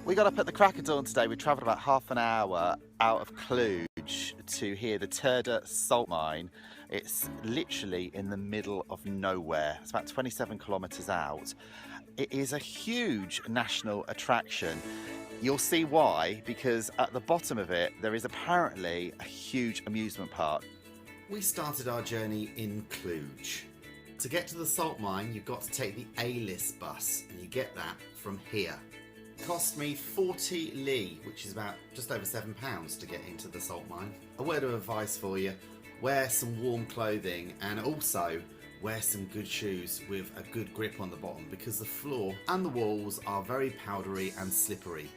We got up at the crack of dawn today. We travelled about half an hour out of Cluj to hear the Turda salt mine. It's literally in the middle of nowhere. It's about 27 kilometres out. It is a huge national attraction. You'll see why, because at the bottom of it there is apparently a huge amusement park. We started our journey in Cluj. To get to the salt mine, you've got to take the A-list bus, and you get that from here. It cost me 40 li, which is about just over £7 to get into the salt mine. A word of advice for you: wear some warm clothing, and also wear some good shoes with a good grip on the bottom, because the floor and the walls are very powdery and slippery.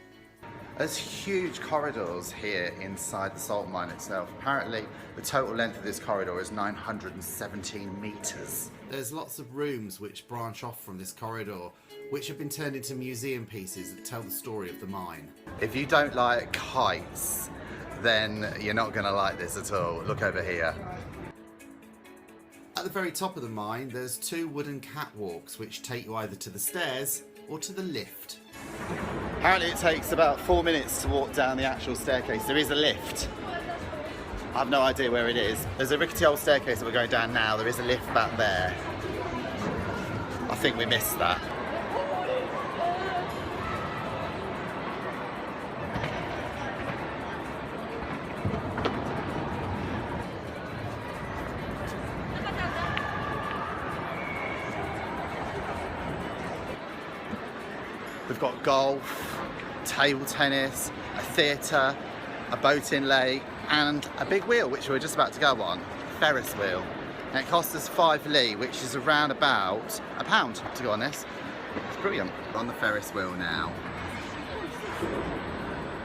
There's huge corridors here inside the salt mine itself. Apparently the total length of this corridor is 917 metres. There's lots of rooms which branch off from this corridor, which have been turned into museum pieces that tell the story of the mine. If you don't like heights, then you're not going to like this at all. Look over here. At the very top of the mine, there's two wooden catwalks which take you either to the stairs or to the lift. Apparently it takes about 4 minutes to walk down the actual staircase. There is a lift. I have no idea where it is. There's a rickety old staircase that we're going down now. There is a lift back there. I think we missed that. We've got golf, table tennis, a theatre, a boating lake, and a big wheel, which we're just about to go on, a Ferris wheel. And it cost us 5 li, which is around about £1 to go on this. It's brilliant. We're on the Ferris wheel now.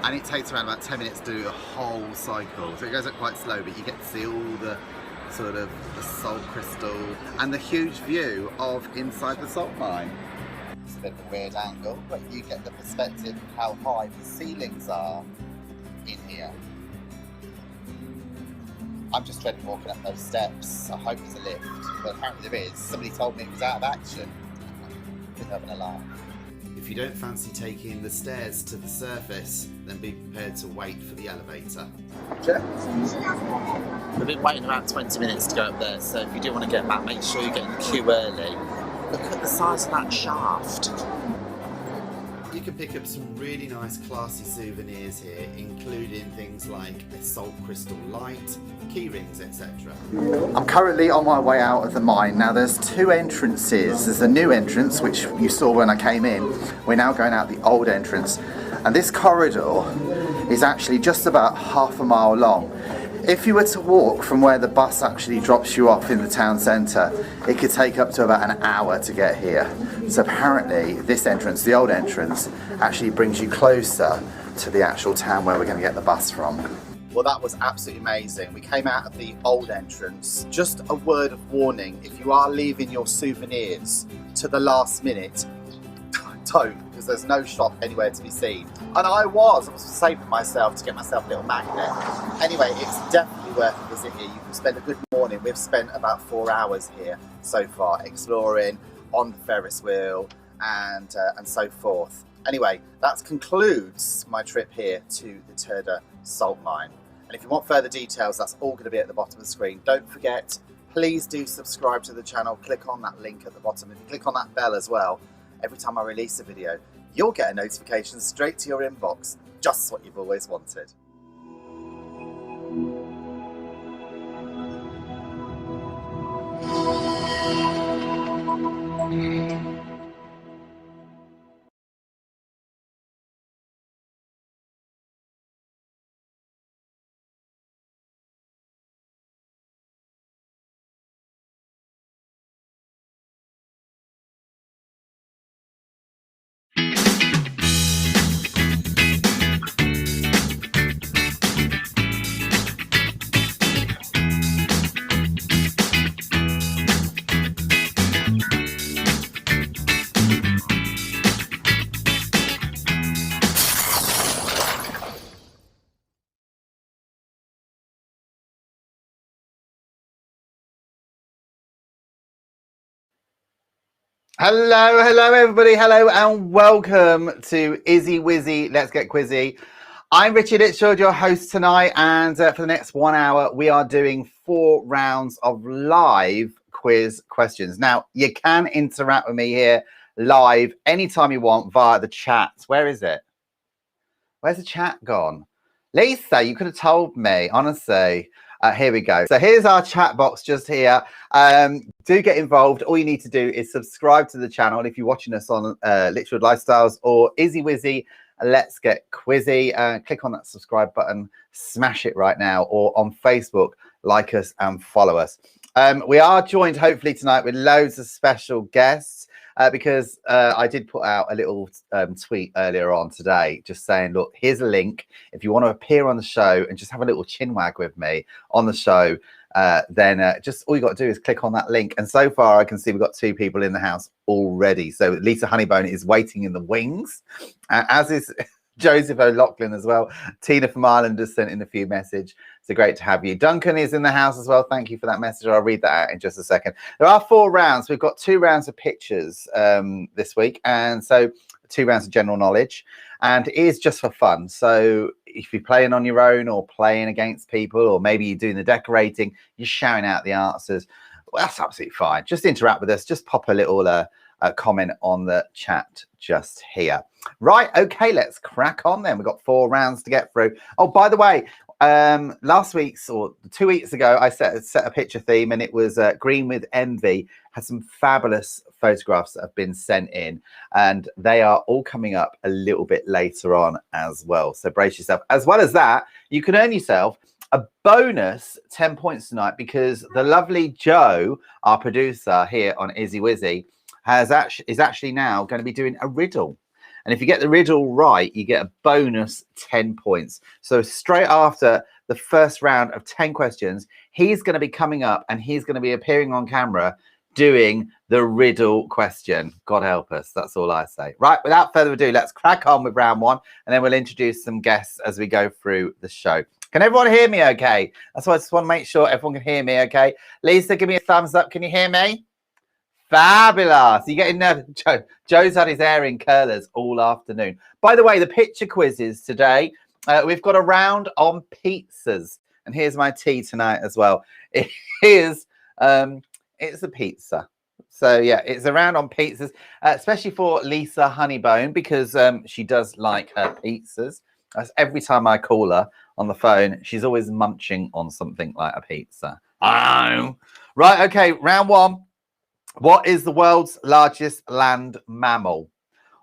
And it takes around about 10 minutes to do the whole cycle. So it goes up quite slow, but you get to see all the sort of the salt crystal and the huge view of inside the salt mine. It's a bit of a weird angle, but you get the perspective of how high the ceilings are in here. I'm just dreading walking up those steps. I hope there's a lift, but apparently there is. Somebody told me it was out of action. I think I'm having a laugh. If you don't fancy taking the stairs to the surface, then be prepared to wait for the elevator. We've been waiting about 20 minutes to go up there, so if you do want to get back, make sure you get in the queue early. Look at the size of that shaft. You can pick up some really nice classy souvenirs here, including things like a salt crystal light, key rings, etc. I'm currently on my way out of the mine. Now there's two entrances. There's a new entrance, which you saw when I came in. We're now going out the old entrance. And this corridor is actually just about half a mile long. If you were to walk from where the bus actually drops you off in the town centre, it could take up to about an hour to get here. So apparently this entrance, the old entrance, actually brings you closer to the actual town where we're going to get the bus from. Well, that was absolutely amazing. We came out of the old entrance. Just a word of warning, if you are leaving your souvenirs to the last minute, don't, because there's no shop anywhere to be seen. And I was saving myself to get myself a little magnet. Anyway, it's definitely worth a visit here. You can spend a good morning. We've spent about 4 hours here so far, exploring on the Ferris wheel and so forth. Anyway, that concludes my trip here to the Turda salt mine. And if you want further details, that's all going to be at the bottom of the screen. Don't forget, please do subscribe to the channel. Click on that link at the bottom. If you click on that bell as well, every time I release a video, you'll get a notification straight to your inbox, just what you've always wanted. Hello, everybody. Hello, and welcome to Izzy Wizzy. Let's get quizzy. I'm Richard Itchfield, your host tonight, and for the next 1 hour, we are doing 4 rounds of live quiz questions. Now, you can interact with me here live anytime you want via the chat. Where is it? Where's the chat gone? Lisa, you could have told me, honestly. Here we go. So here's our chat box just here. Do get involved. All you need to do is subscribe to the channel if you're watching us on Litchfield Lifestyles or Izzy Wizzy. Let's get quizzy. Click on that subscribe button, smash it right now, or on Facebook, like us and follow us. We are joined hopefully tonight with loads of special guests. Because I did put out a little tweet earlier on today just saying, look, here's a link. If you want to appear on the show and just have a little chinwag with me on the show, then just all you got to do is click on that link. And so far, I can see we've got 2 people in the house already. So Lisa Honeybone is waiting in the wings, as is Joseph O'Loughlin as well. Tina from Ireland has sent in a few messages. So great to have you. Duncan is in the house as well. Thank you for that message. I'll read that out in just a second. There are 4 rounds. We've got 2 rounds of pictures this week. And so 2 rounds of general knowledge. And it is just for fun. So if you're playing on your own or playing against people, or maybe you're doing the decorating, you're shouting out the answers, well, that's absolutely fine. Just interact with us. Just pop a little comment on the chat just here. Right, okay, let's crack on then. We've got 4 rounds to get through. Oh, by the way, last week's or 2 weeks ago, I set a picture theme, and it was Green with Envy. Had some fabulous photographs that have been sent in, and they are all coming up a little bit later on as well. So brace yourself. As well as that, you can earn yourself a bonus 10 points tonight, because the lovely Joe, our producer here on Izzy Wizzy, is actually now going to be doing a riddle. And if you get the riddle right, you get a bonus 10 points. So straight after the first round of 10 questions, he's going to be coming up and he's going to be appearing on camera doing the riddle question. God help us. That's all I say. Right, without further ado, let's crack on with round 1, and then we'll introduce some guests as we go through the show. Can everyone hear me okay? That's why I just want to make sure everyone can hear me okay. Lisa, give me a thumbs up. Can you hear me? Fabulous. You getting there? Joe's had his hair in curlers all afternoon. By the way, the picture quizzes today, we've got a round on pizzas. And here's my tea tonight as well. It is, it's a pizza. So yeah, it's a round on pizzas, especially for Lisa Honeybone, because she does like her pizzas. That's every time I call her on the phone, she's always munching on something like a pizza. Oh. Right, okay, round 1. What is the world's largest land mammal?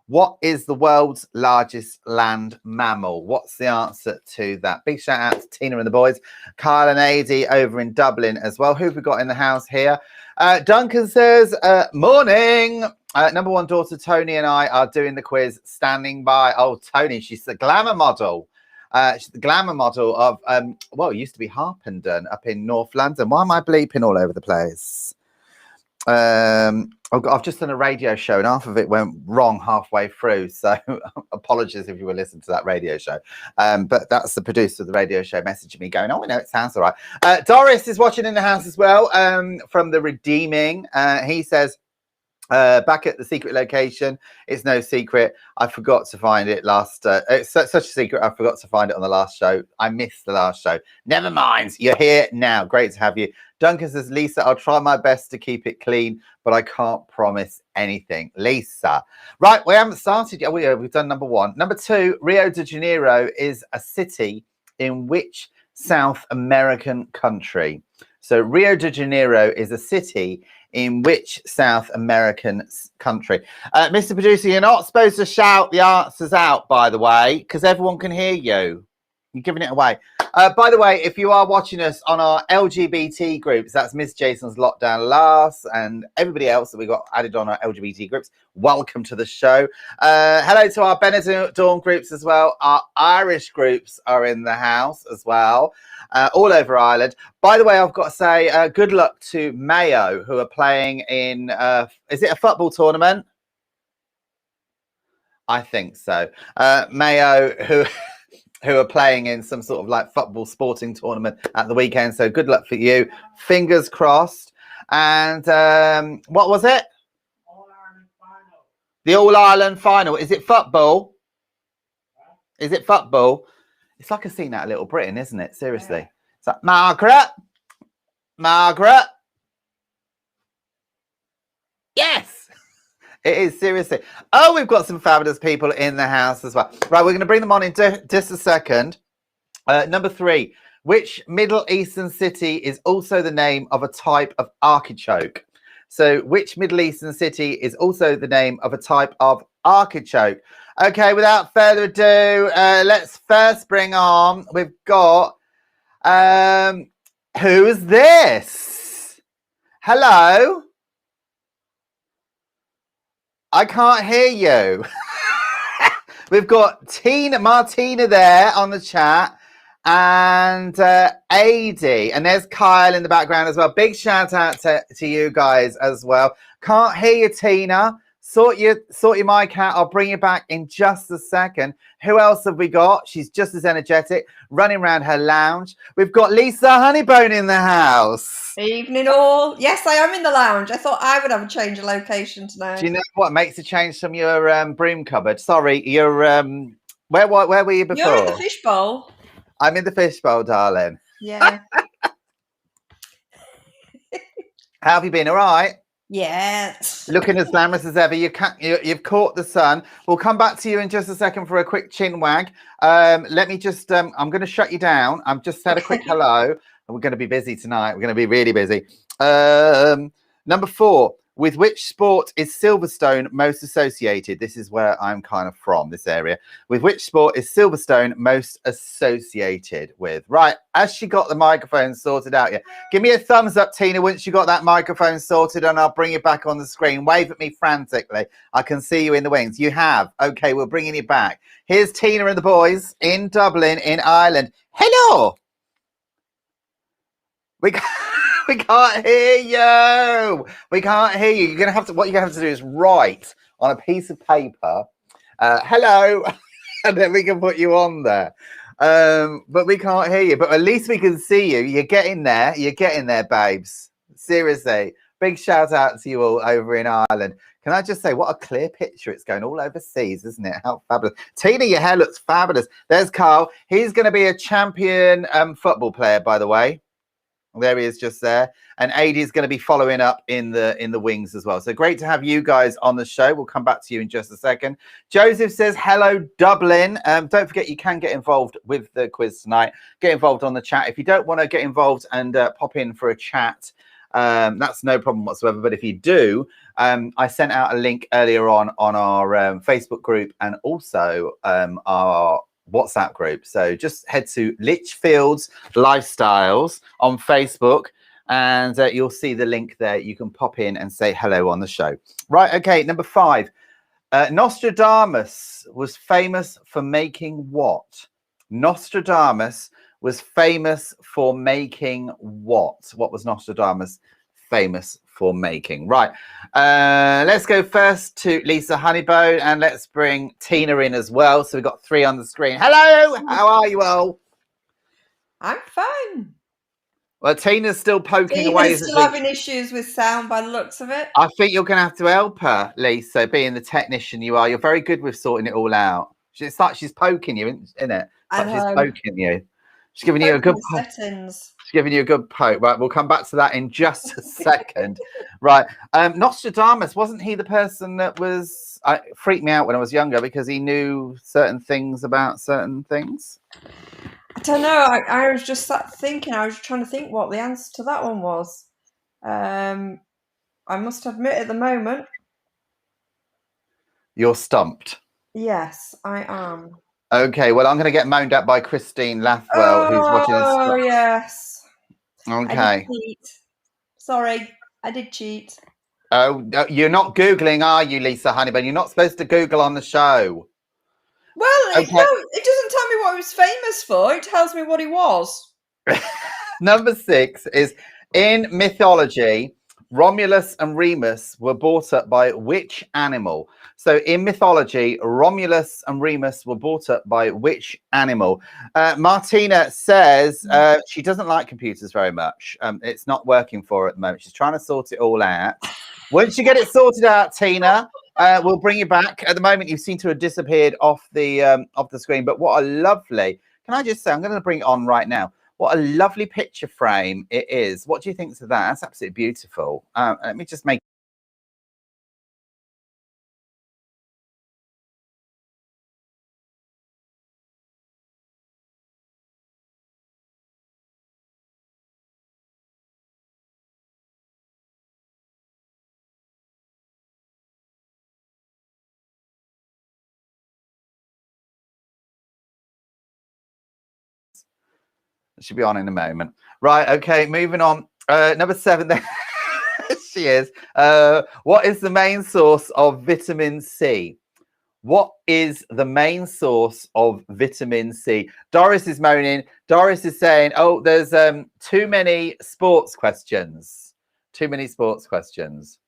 What is the world's largest land mammal? What's the answer to that? Big shout out to Tina and the boys. Kyle and Adi over in Dublin as well. Who have we got in the house here? Duncan says, morning. Number 1 daughter Tony and I are doing the quiz, standing by. Oh, Tony, she's the glamour model. She's the glamour model of, well, it used to be Harpenden up in North London. Why am I bleeping all over the place? I've just done a radio show and half of it went wrong halfway through, so apologies if you were listening to that radio show, but that's the producer of the radio show messaging me going, oh, no, it sounds all right. Doris is watching in the house as well, from the Redeeming. He says, back at the secret location. It's no secret. I forgot to find it last. It's such a secret. I forgot to find it on the last show. I missed the last show. Never mind. You're here now. Great to have you. Duncan says, Lisa, I'll try my best to keep it clean, but I can't promise anything. Lisa. Right. We haven't started yet. We've done number 1. Number 2, Rio de Janeiro is a city in which South American country? So Rio de Janeiro is a city in which South American country? Mr. Producer, you're not supposed to shout the answers out, by the way, because everyone can hear you. You're giving it away. By the way, if you are watching us on our LGBT groups, that's Miss Jason's Lockdown Laughs and everybody else that we got added on our LGBT groups, welcome to the show. Hello to our Benidorm groups as well. Our Irish groups are in the house as well, all over Ireland. By the way, I've got to say good luck to Mayo, who are playing in, is it a football tournament? I think so. Mayo, who are playing in some sort of like football sporting tournament at the weekend. So good luck for you. Fingers crossed. And what was it? All Ireland The All-Ireland final. Is it football? Is it football? It's like a scene out of Little Britain, isn't it? Seriously. Yeah. It's like, Margaret. Yes. It is, seriously. Oh, we've got some fabulous people in the house as well. Right, we're going to bring them on in just a second. Number 3. Which Middle Eastern city is also the name of a type of artichoke? So, which Middle Eastern city is also the name of a type of artichoke? Okay, without further ado, let's first bring on, we've got, who is this? Hello? I can't hear you. We've got Martina there on the chat. And AD, and there's Kyle in the background as well. Big shout out to you guys as well. Can't hear you, Tina. Sort your mic out. I'll bring you back in just a second. Who else have we got? She's just as energetic, running around her lounge. We've got Lisa Honeybone in the house. Evening all. Yes, I am in the lounge. I thought I would have a change of location tonight. Do you know what makes a change from your broom cupboard? Sorry, your where were you before? You're in the fishbowl. I'm in the fishbowl, darling. Yeah. How have you been? All right? Yeah. Looking as glamorous as ever. You've caught the sun. We'll come back to you in just a second for a quick chin wag. Let me just, I'm going to shut you down. I've just said a quick hello. And we're going to be busy tonight. We're going to be really busy. Number 4. With which sport is Silverstone most associated? This is where I'm kind of from, this area. With which sport is Silverstone most associated with? Right, has she got the microphone sorted out yet? Give me a thumbs up, Tina, once you got that microphone sorted, and I'll bring you back on the screen. Wave at me frantically. I can see you in the wings. You have. Okay, we're bringing you back. Here's Tina and the boys in Dublin, in Ireland. Hello! We can't hear you. We can't hear you. You're gonna have to. What you're gonna have to do is write on a piece of paper, "Hello," and then we can put you on there. But we can't hear you. But at least we can see you. You're getting there. You're getting there, babes. Seriously, big shout out to you all over in Ireland. Can I just say, what a clear picture. It's going all overseas, isn't it? How fabulous. Tina, your hair looks fabulous. There's Carl. He's going to be a champion football player, by the way. There he is, just there. And AD is going to be following up in the wings as well. So great to have you guys on the show. We'll come back to you in just a second. Joseph says, hello, Dublin. Don't forget, you can get involved with the quiz tonight. Get involved on the chat. If you don't want to get involved and pop in for a chat, that's no problem whatsoever. But if you do, I sent out a link earlier on our Facebook group and also our WhatsApp group. So just head to Litchfields Lifestyles on Facebook and you'll see the link there. You can pop in and say hello on the show. Right, okay, number 5. Nostradamus was famous for making what? Nostradamus was famous for making what? What was Nostradamus famous for making? Right, let's go first to Lisa Honeybone and let's bring Tina in as well. So we've got 3 on the screen. Hello, how are you all? I'm fine. Well, Tina's still poking away. Tina's still having issues with sound by the looks of it. I think you're going to have to help her, Lisa, being the technician you are. You're very good with sorting it all out. It's like she's poking you, isn't it? Like she's poking you. She's giving you a good settings. She's giving you a good poke. Right, we'll come back to that in just a second. Right, Nostradamus, wasn't he the person that was freaked me out when I was younger because he knew certain things about certain things? I don't know. I was just sat thinking. I was trying to think what the answer to that one was. I must admit, at the moment, you're stumped. Yes, I am. Okay, well, I'm going to get moaned at by Christine Lathwell, who's watching us. Oh, yes. Okay. I did cheat. Sorry, I did cheat. Oh, you're not Googling, are you, Lisa Honeybone? You're not supposed to Google on the show. Well, okay. No, it doesn't tell me what he was famous for. It tells me what he was. Number 6 is, in mythology, Romulus and Remus were brought up by which animal? So in mythology, Romulus and Remus were brought up by which animal? Martina says she doesn't like computers very much. It's not working for her at the moment. She's trying to sort it all out. Once you get it sorted out, Tina, We'll bring you back. At the moment, you seem to have disappeared off the screen. But what a lovely! Can I just say, I'm going to bring it on right now. What a lovely picture frame it is. What do you think of that? That's absolutely beautiful. Let me just make. She'll be on in a moment. Right, okay, moving on. Number 7 there. She is. What is the main source of vitamin C? What is the main source of vitamin C? Doris is moaning. Doris is saying, oh, there's too many sports questions. Too many sports questions.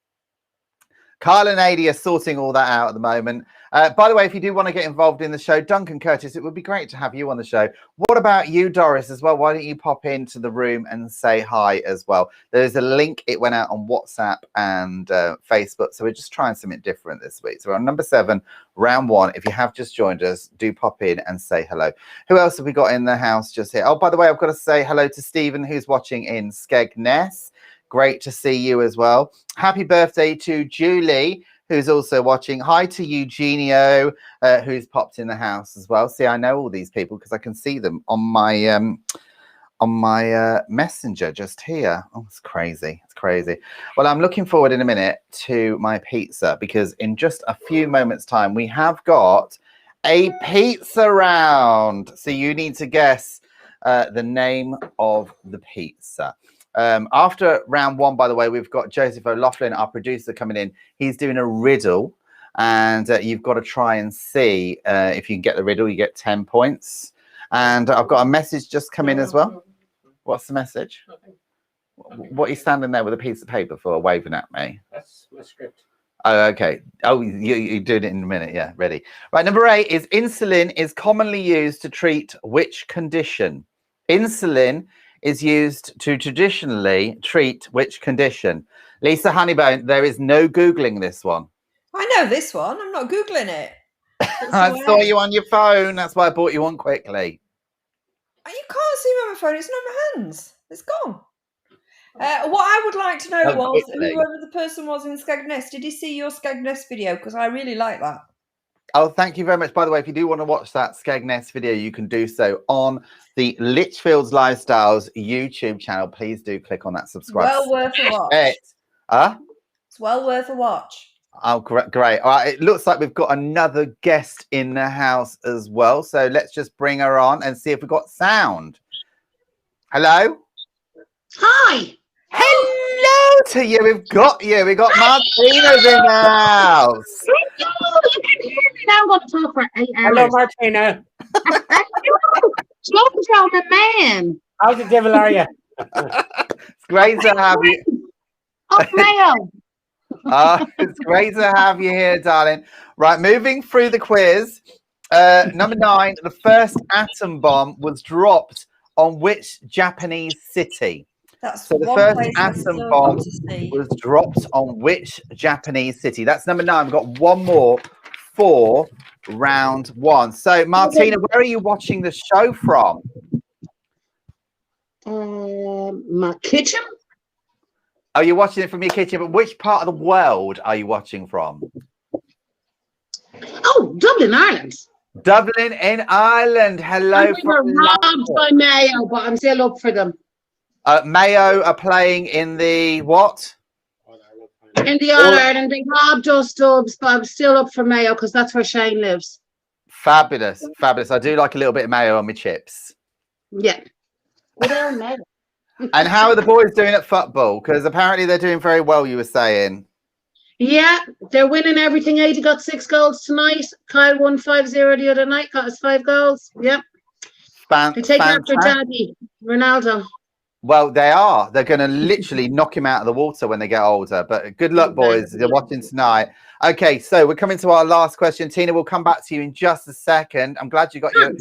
Carl and Adi are sorting all that out at the moment. By the way, if you do want to get involved in the show, Duncan Curtis, it would be great to have you on the show. What about you, Doris, as well? Why don't you pop into the room and say hi as well? There's a link. It went out on WhatsApp and Facebook. So we're just trying something different this week. So we're on number 7, round 1. If you have just joined us, do pop in and say hello. Who else have we got in the house just here? Oh, by the way, I've got to say hello to Stephen, who's watching in Skegness. Great to see you as well. Happy birthday to Julie, who's also watching. Hi to Eugenio, who's popped in the house as well. See, I know all these people because I can see them on my messenger just here. Oh, it's crazy. It's crazy. Well, I'm looking forward in a minute to my pizza because in just a few moments' time, we have got a pizza round. So you need to guess the name of the pizza. After round 1, by the way, we've got Joseph O'Loughlin, our producer, coming in. He's doing a riddle, and you've got to try and see if you can get the riddle. You get 10 points. And I've got a message just come in as well. What's the message? What are you standing there with a piece of paper for, waving at me? That's my script. Oh, okay. Oh, you do it in a minute. Yeah, ready. Right, number 8 is insulin is commonly used to treat which condition? Insulin is used to traditionally treat which condition? Lisa Honeybone, there is no Googling this one. I know this one. I'm not Googling it. I saw you on your phone. That's why I brought you on quickly. You can't see me on my phone. It's not in my hands. It's gone. What I would like to know was whoever the person was in Skegness, did he see your Skegness video? Because I really like that. Oh, thank you very much. By the way, if you do want to watch that Skegness video, you can do so on the Litchfield's Lifestyles YouTube channel. Please do click on that subscribe. Well worth a watch. It's well worth a watch. Oh, great. All right. It looks like we've got another guest in the house as well. So let's just bring her on and see if we've got sound. Hello? Hi. Hello to you. We've got you. We've got Martina's in the house. Hello, you can hear me now. I'm going to talk for 8 hours. Hello, Martina. Jojo, the man. How the devil are you? It's great to have you. Up Mayo. It's great to have you here, darling. Right, moving through the quiz. Number 9, the first atom bomb was dropped on which Japanese city? So the first atom bomb was dropped on which Japanese city? That's number 9. We've got one more for round 1. So, Martina, where are you watching the show from? My kitchen. Oh, you're watching it from your kitchen, but which part of the world are you watching from? Oh, Dublin, Ireland. Dublin in Ireland. Hello. We were robbed by Mayo, but I'm still up for them. Mayo are playing in the what? In the All-Ireland. They robbed us, Dubs, but I'm still up for Mayo because that's where Shane lives. Fabulous. Fabulous. I do like a little bit of mayo on my chips. Yeah. Well, they're Mayo. And how are the boys doing at football? Because apparently they're doing very well, you were saying. Yeah, they're winning everything. Adi got 6 goals tonight. Kyle won 5-0 the other night, got us 5 goals. Yep. They take after Daddy, Ronaldo. Well, they are. They're going to literally knock him out of the water when they get older. But good luck, boys. You're watching tonight. Okay, so we're coming to our last question. Tina, we'll come back to you in just a second. I'm glad you got your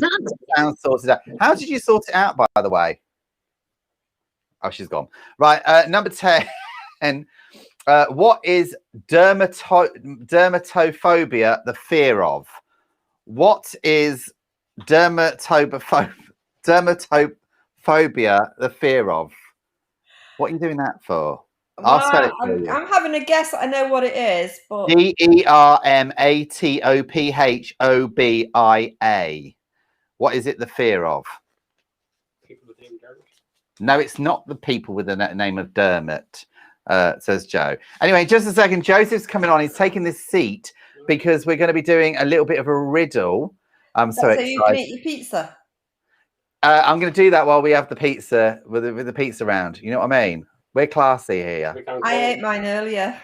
sound sorted out. How did you sort it out, by the way? Oh, she's gone. Right, number 10. What is dermatophobia the fear of? What is dermatophobia the fear of? What are you doing that for? I'll spell it for you. I'm having a guess. I know what it is, but dermatophobia. What is it the fear of? People with the name Dermot. No, it's not the people with the name of Dermot, says Joe. Anyway, just a second. Joseph's coming on. He's taking this seat because we're going to be doing a little bit of a riddle. I'm so excited. You can eat your pizza. I'm going to do that while we have the pizza with the pizza round. You know what I mean? We're classy here. I ate mine earlier.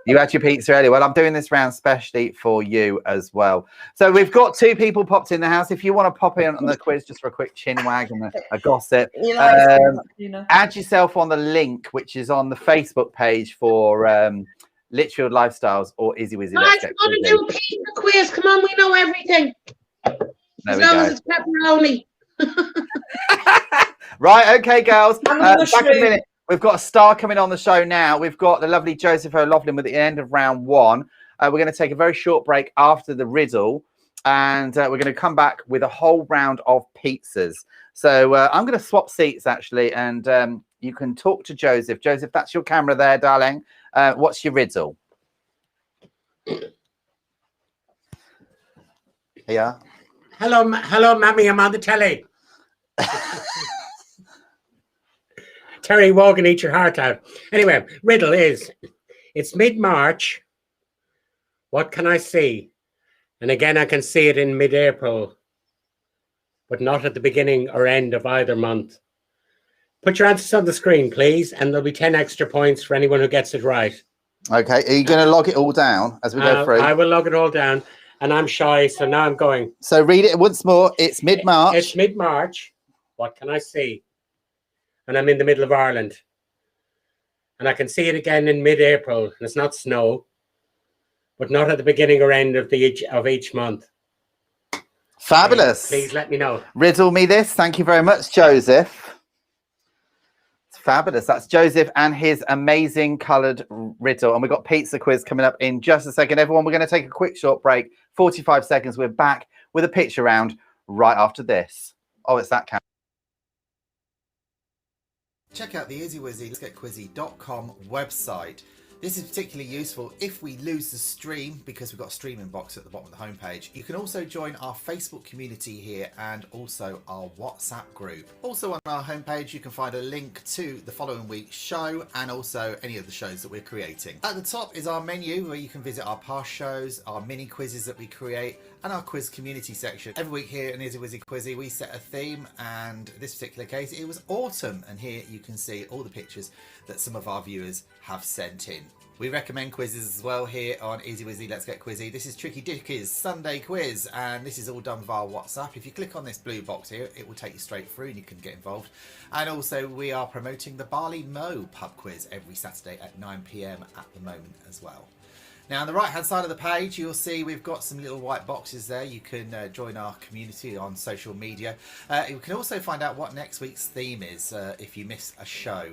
You had your pizza earlier. Well, I'm doing this round specially for you as well. So we've got 2 people popped in the house. If you want to pop in on the quiz just for a quick chin wag and a gossip, add yourself on the link, which is on the Facebook page for Litchfield Lifestyles or Easy Wizzy. Let's go to do a pizza quiz. Come on, we know everything. As long as it's pepperoni. Right, okay, girls. Back a minute. We've got a star coming on the show now. We've got the lovely Joseph O'Loughlin with the end of round 1. We're going to take a very short break after the riddle, and we're going to come back with a whole round of pizzas. So I'm going to swap seats, actually, and you can talk to Joseph. Joseph, that's your camera there, darling. What's your riddle? Yeah. Hello, Mammy. I'm on the telly. Terry Wogan, eat your heart out. Anyway, riddle is, it's mid-March. What can I see? And again, I can see it in mid-April, but not at the beginning or end of either month. Put your answers on the screen, please, and there'll be 10 extra points for anyone who gets it right. Okay, are you going to log it all down as we go through? I will log it all down, and I'm shy, so now I'm going. So read it once more. It's mid-March. It's mid-March. What can I see? And I'm in the middle of Ireland. And I can see it again in mid-April. And it's not snow, but not at the beginning or end of each month. Fabulous. Please let me know. Riddle me this. Thank you very much, Joseph. It's fabulous. That's Joseph and his amazing coloured riddle. And we've got pizza quiz coming up in just a second. Everyone, we're going to take a quick short break. 45 seconds. We're back with a picture round right after this. Oh, it's that camera. Check out the Easy Wizzy Let's Get Quizzy.com website. This is particularly useful if we lose the stream, because we've got a streaming box at the bottom of the homepage. You can also join our Facebook community here and also our WhatsApp group. Also on our homepage, you can find a link to the following week's show and also any of the shows that we're creating. At the top is our menu where you can visit our past shows, our mini quizzes that we create, and our quiz community section. Every week here in Easy Wizzy Quizzy, we set a theme, and in this particular case, it was autumn. And here you can see all the pictures that some of our viewers have sent in. We recommend quizzes as well here on Easy Wizzy Let's Get Quizzy. This is Tricky Dickie's Sunday quiz, and this is all done via WhatsApp. If you click on this blue box here, it will take you straight through and you can get involved. And also we are promoting the Barley Mow pub quiz every Saturday at 9 PM at the moment as well. Now on the right hand side of the page, you'll see we've got some little white boxes there. You can join our community on social media. You can also find out what next week's theme is if you miss a show.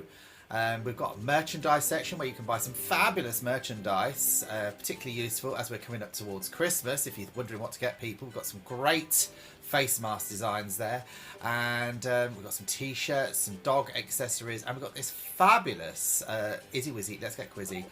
We've got a merchandise section where you can buy some fabulous merchandise, particularly useful as we're coming up towards Christmas. If you're wondering what to get people, we've got some great face mask designs there, and we've got some t-shirts, some dog accessories, and we've got this fabulous Easy Wizzy Let's Get Quizzy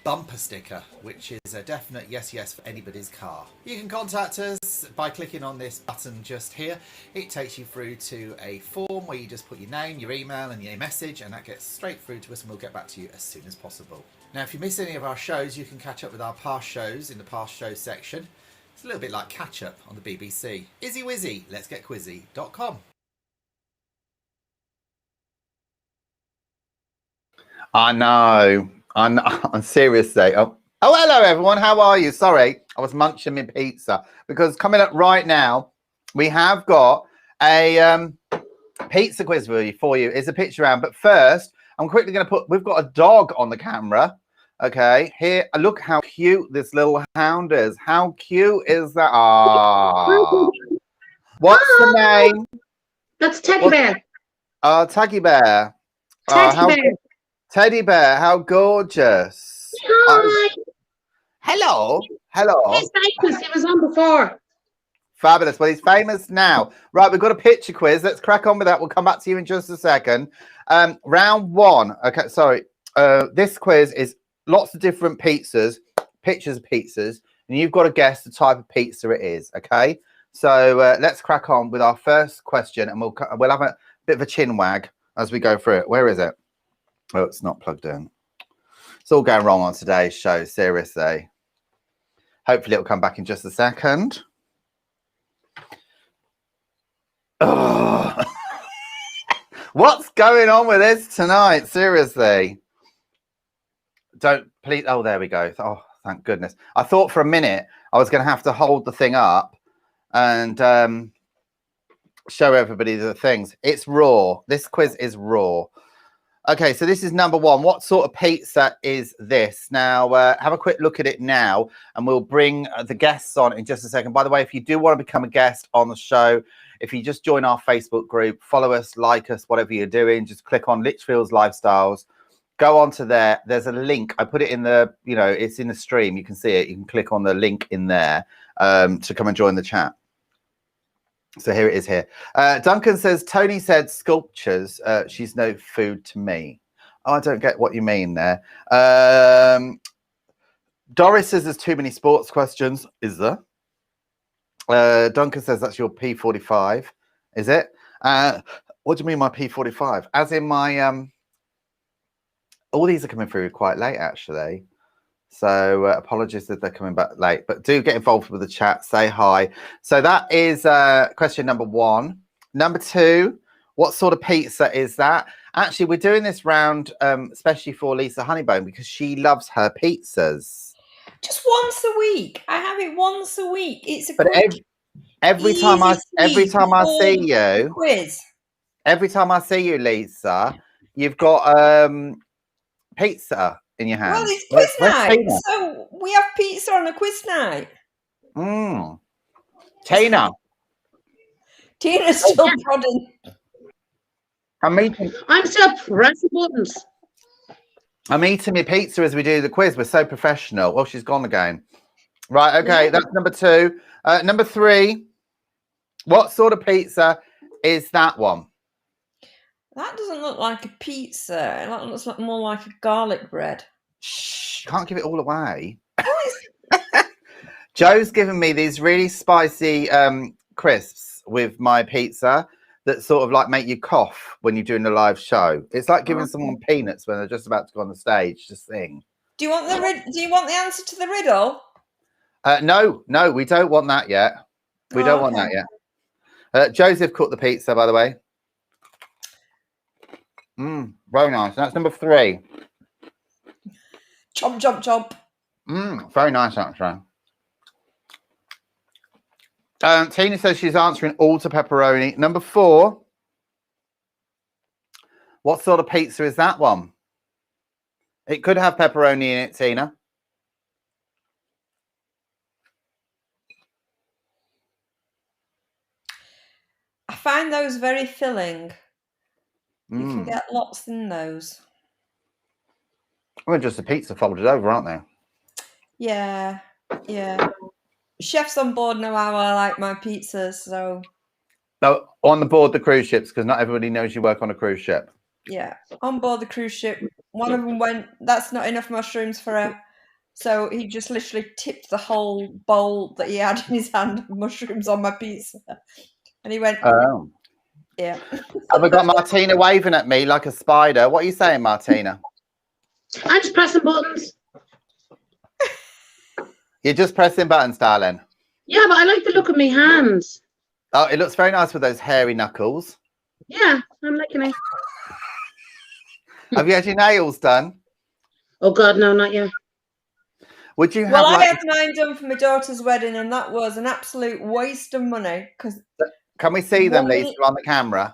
bumper sticker, which is a definite yes for anybody's car. You can contact us by clicking on this button just here. It takes you through to a form where you just put your name, your email and your message, and that gets straight through to us, and we'll get back to you as soon as possible. Now if you miss any of our shows, you can catch up with our past shows in the past shows section. It's a little bit like catch up on the BBC. Easy Wizzy Let's Get Quizzy.com. I know. I'm seriously. Oh, hello everyone. How are you? Sorry, I was munching my pizza because coming up right now, we have got a pizza quiz for you. It's a picture round, but first, I'm quickly going to put. We've got a dog on the camera. Okay, here. Look how cute this little hound is. How cute is that? Ah, what's the name? That's Teddy Bear. Taggy Bear. Teddy Bear. Teddy Bear, how gorgeous. Hi. Hello. Hello. He's famous. He was on before. Fabulous. Well, he's famous now. Right, we've got a picture quiz. Let's crack on with that. We'll come back to you in just a second. Round one. Okay, sorry. This quiz is lots of different pizzas, pictures of pizzas, and you've got to guess the type of pizza it is, okay? So let's crack on with our first question, and we'll have a bit of a chin wag as we go through it. Where is it? Oh, it's not plugged in. It's all going wrong on today's show, seriously. Hopefully it'll come back in just a second. Oh. What's going on with this tonight? Seriously. Don't please. Oh, there we go. Oh, thank goodness. I thought for a minute I was going to have to hold the thing up and show everybody the things. It's raw. This quiz is raw. Okay, so this is number one. What sort of pizza is this? Now, have a quick look at it now, and we'll bring the guests on in just a second. By the way, if you do want to become a guest on the show, if you just join our Facebook group, follow us, like us, whatever you're doing, just click on Litchfield's Lifestyles. Go on to there. There's a link. I put it in the, it's in the stream. You can see it. You can click on the link in there to come and join the chat. So here it is here. Duncan says, Tony said sculptures. She's no food to me. Oh, I don't get what you mean there. Doris says there's too many sports questions. Is there? Duncan says that's your P45. Is it? What do you mean my P45? As in my... all these are coming through quite late, actually. So apologies if they're coming back late, but do get involved with the chat. Say hi. So that is question number one. Number two, what sort of pizza is that? Actually, we're doing this round especially for Lisa Honeybone because she loves her pizzas. Just once a week. I have it once a week. It's a but quick, every time I see you, quiz. Every time I see you, Lisa, you've got pizza in your hand. Well, it's quiz night, so we have pizza on a quiz night. Tina's still prodding. I'm still pressing buttons. I'm eating my pizza as we do the quiz. We're so professional. Well, she's gone again. Right, okay, that's number two. Number three, what sort of pizza is that one? That doesn't look like a pizza. That looks like more like a garlic bread. Shh, can't give it all away. Joe's given me these really spicy crisps with my pizza that sort of like make you cough when you're doing a live show. It's like giving someone peanuts when they're just about to go on the stage to sing. Do you want the answer to the riddle? No, we don't want that yet. We don't want that yet. Joseph cooked the pizza, by the way. Very nice. That's number three. Chomp, chomp, chomp. Very nice, actually. Tina says she's answering all to pepperoni. Number four. What sort of pizza is that one? It could have pepperoni in it, Tina. I find those very filling. You can get lots in those. Well, just a pizza folded over, aren't they? Yeah. Chefs on board know how I like my pizzas, so... No, on the board the cruise ships, because not everybody knows you work on a cruise ship. Yeah, on board the cruise ship. One of them went, that's not enough mushrooms for her. So he just literally tipped the whole bowl that he had in his hand of mushrooms on my pizza. And he went... Oh. Yeah. Have we got Martina waving at me like a spider? What are you saying, Martina? I'm just pressing buttons. You're just pressing buttons, darling. Yeah, but I like the look of my hands. Oh, it looks very nice with those hairy knuckles. Yeah, I'm liking it. Have you had your nails done? Oh, God, no, not yet. Would you have... Well, I had mine done for my daughter's wedding, and that was an absolute waste of money. Can we see them, Lisa, on the camera?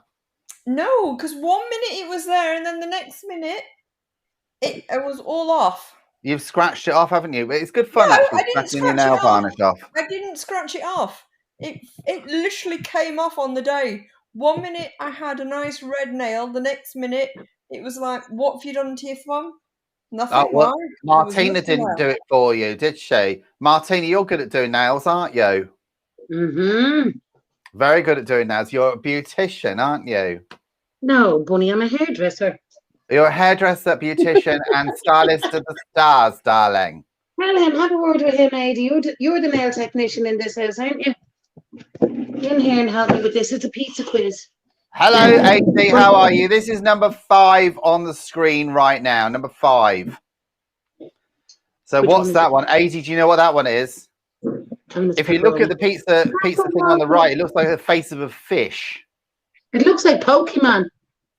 No, because 1 minute it was there, and then the next minute it was all off. You've scratched it off, haven't you? It's good fun, No, actually, I didn't scratching your nail varnish off. I didn't scratch it off. It literally came off on the day. 1 minute I had a nice red nail. The next minute It was like, what have you done to your thumb? Nothing. Oh, well, Why? Martina didn't do it for you, did she? Martina, you're good at doing nails, aren't you? Mm-hmm. Very good at doing nails. You're a beautician, aren't you? No, Bunny, I'm a hairdresser. You're a hairdresser, beautician, and stylist of the stars, darling. Tell him, have a word with him, Aidy. You're the nail technician in this house, aren't you? Get in here and help me with this. It's a pizza quiz. Hello, AD. How are you? This is number 5 on the screen right now. Number 5. So what's that one? AD, do you know what that one is? If you look at the pizza thing on the right, it looks like the face of a fish. It looks like Pokemon.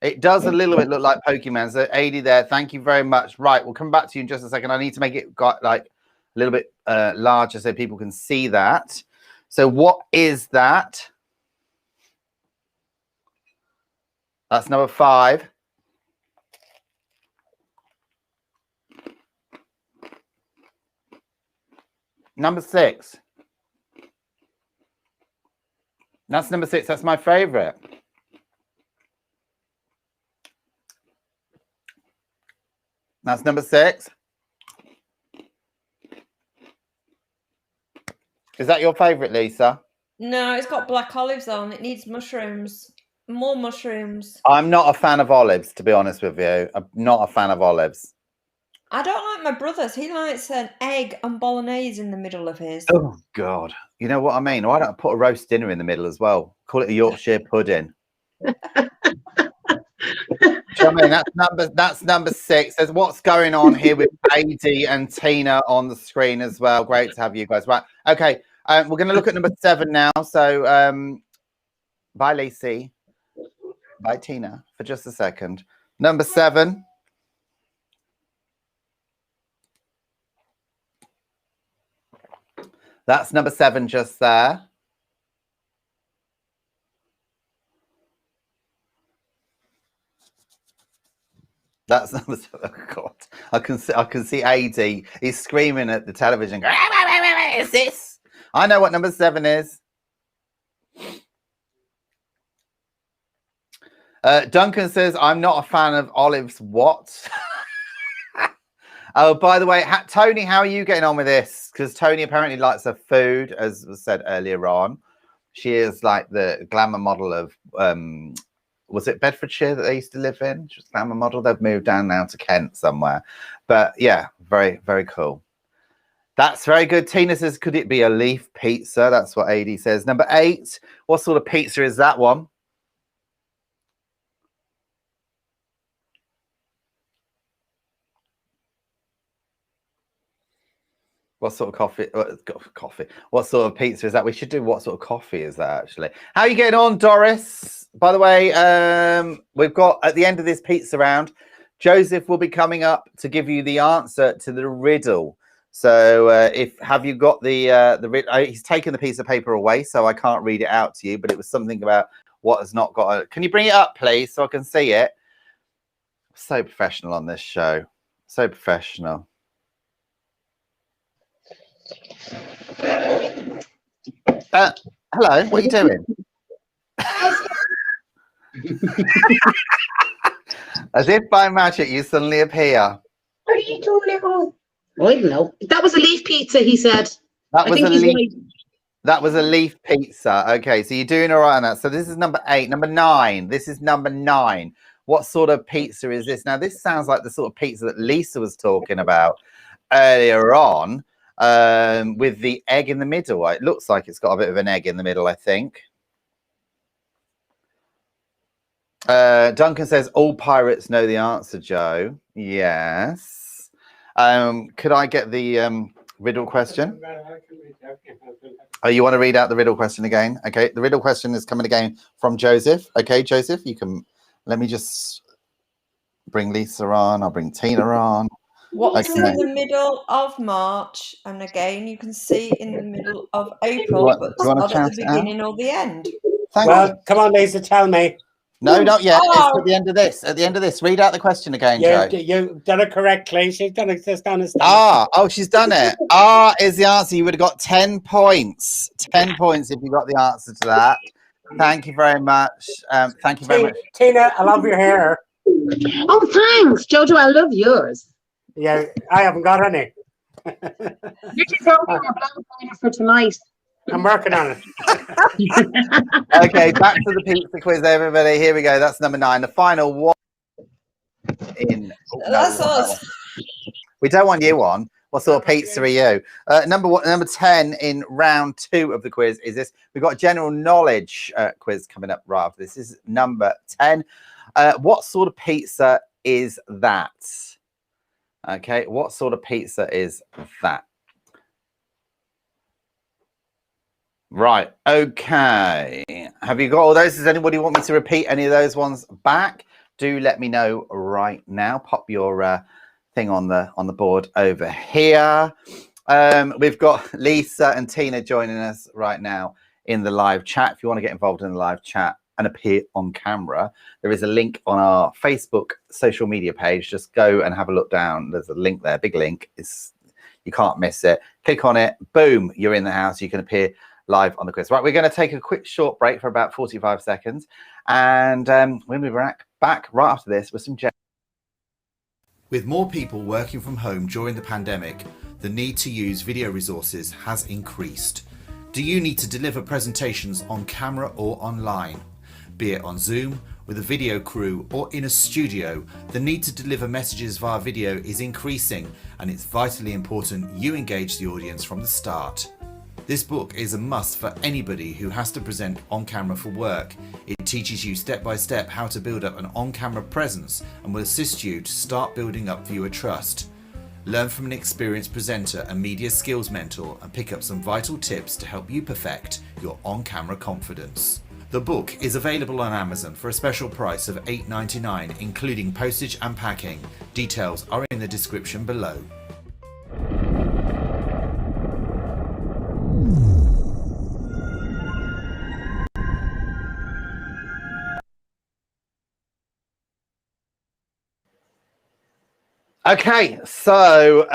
It does a little bit look like Pokemon. So AD there, thank you very much. Right, we'll come back to you in just a second. I need to make it like a little bit larger so people can see that. So what is that? That's number 5. Number 6. That's number 6. That's my favorite. That's number 6. Is that your favorite, Lisa? No, it's got black olives on. It needs mushrooms. More mushrooms. I'm not a fan of olives, to be honest with you. I'm not a fan of olives. I don't like my brother's. He likes an egg and bolognese in the middle of his. Oh, God. You know what I mean? Why don't I put a roast dinner in the middle as well? Call it a Yorkshire pudding. Do you know what I mean? That's number 6. There's what's going on here with AD and Tina on the screen as well. Great to have you guys. Right. Okay. We're going to look at number 7 now. So bye, Lacey. Bye, Tina, for just a second. Number 7. That's number 7 just there. That's number 7. Oh, God. I can see AD. He's screaming at the television. Going, what is this? I know what number 7 is. Duncan says, I'm not a fan of olives. What? Oh, by the way, Tony, how are you getting on with this? Because Tony apparently likes her food, as was said earlier on. She is like the glamour model of, was it Bedfordshire that they used to live in? She was glamour model. They've moved down now to Kent somewhere. But yeah, very, very cool. That's very good. Tina says, could it be a leaf pizza? That's what AD says. Number 8. What sort of pizza is that one? What sort of coffee? What sort of pizza is that? We should do what sort of coffee is that, actually. How are you getting on, Doris? By the way, we've got, at the end of this pizza round, Joseph will be coming up to give you the answer to the riddle. So have you got he's taken the piece of paper away, so I can't read it out to you, but it was something about what has not got can you bring it up, please, so I can see it? So professional on this show. So professional. Hello, what are you doing? As if by magic, you suddenly appear. What are you doing at home? I don't know. That was a leaf pizza, he said. That was a leaf pizza. Okay, so you're doing all right on that. So this is number 8. Number 9. This is number 9. What sort of pizza is this? Now, this sounds like the sort of pizza that Lisa was talking about earlier on. With the egg in the middle. It looks like it's got a bit of an egg in the middle, I think. Duncan says, all pirates know the answer, Joe. Yes. Could I get the riddle question? Oh, you want to read out the riddle question again? Okay, the riddle question is coming again from Joseph. Okay, Joseph, you can, let me just bring Lisa on. I'll bring Tina on. What's in the middle of March? And again, you can see in the middle of April, but not at the beginning or the end. Well, come on, Lisa, tell me. No, not yet. It's at the end of this. At the end of this. Read out the question again, Joe. You've done it correctly. She's done it. Just done it. She's done it. R is the answer. You would have got 10 points. 10 points if you got the answer to that. Thank you very much. Thank you very much. Tina, I love your hair. Oh, thanks, Jojo. I love yours. Yeah, I haven't got any. You just open your blank for tonight. I'm working on it. Okay, back to the pizza quiz, everybody. Here we go. That's number 9. The final one. That's us. We don't want you on. What sort of pizza are you? Number 10 in round 2 of the quiz is this. We've got a general knowledge quiz coming up right after this. This is number 10. What sort of pizza is that? Okay, what sort of pizza is that? Right, okay. Have you got all those? Does anybody want me to repeat any of those ones back? Do let me know right now. Pop your thing on the board over here. We've got Lisa and Tina joining us right now in the live chat. If you want to get involved in the live chat and appear on camera, there is a link on our Facebook social media page. Just go and have a look down. There's a link there, big link. You can't miss it. Click on it. Boom, you're in the house. You can appear live on the quiz. Right, we're going to take a quick short break for about 45 seconds. And we'll be back right after this with some... With more people working from home during the pandemic, the need to use video resources has increased. Do you need to deliver presentations on camera or online? Be it on Zoom, with a video crew, or in a studio, the need to deliver messages via video is increasing, and it's vitally important you engage the audience from the start. This book is a must for anybody who has to present on camera for work. It teaches you step by step how to build up an on-camera presence and will assist you to start building up viewer trust. Learn from an experienced presenter and media skills mentor and pick up some vital tips to help you perfect your on-camera confidence. The book is available on Amazon for a special price of $8.99, including postage and packing. Details are in the description below. Okay, so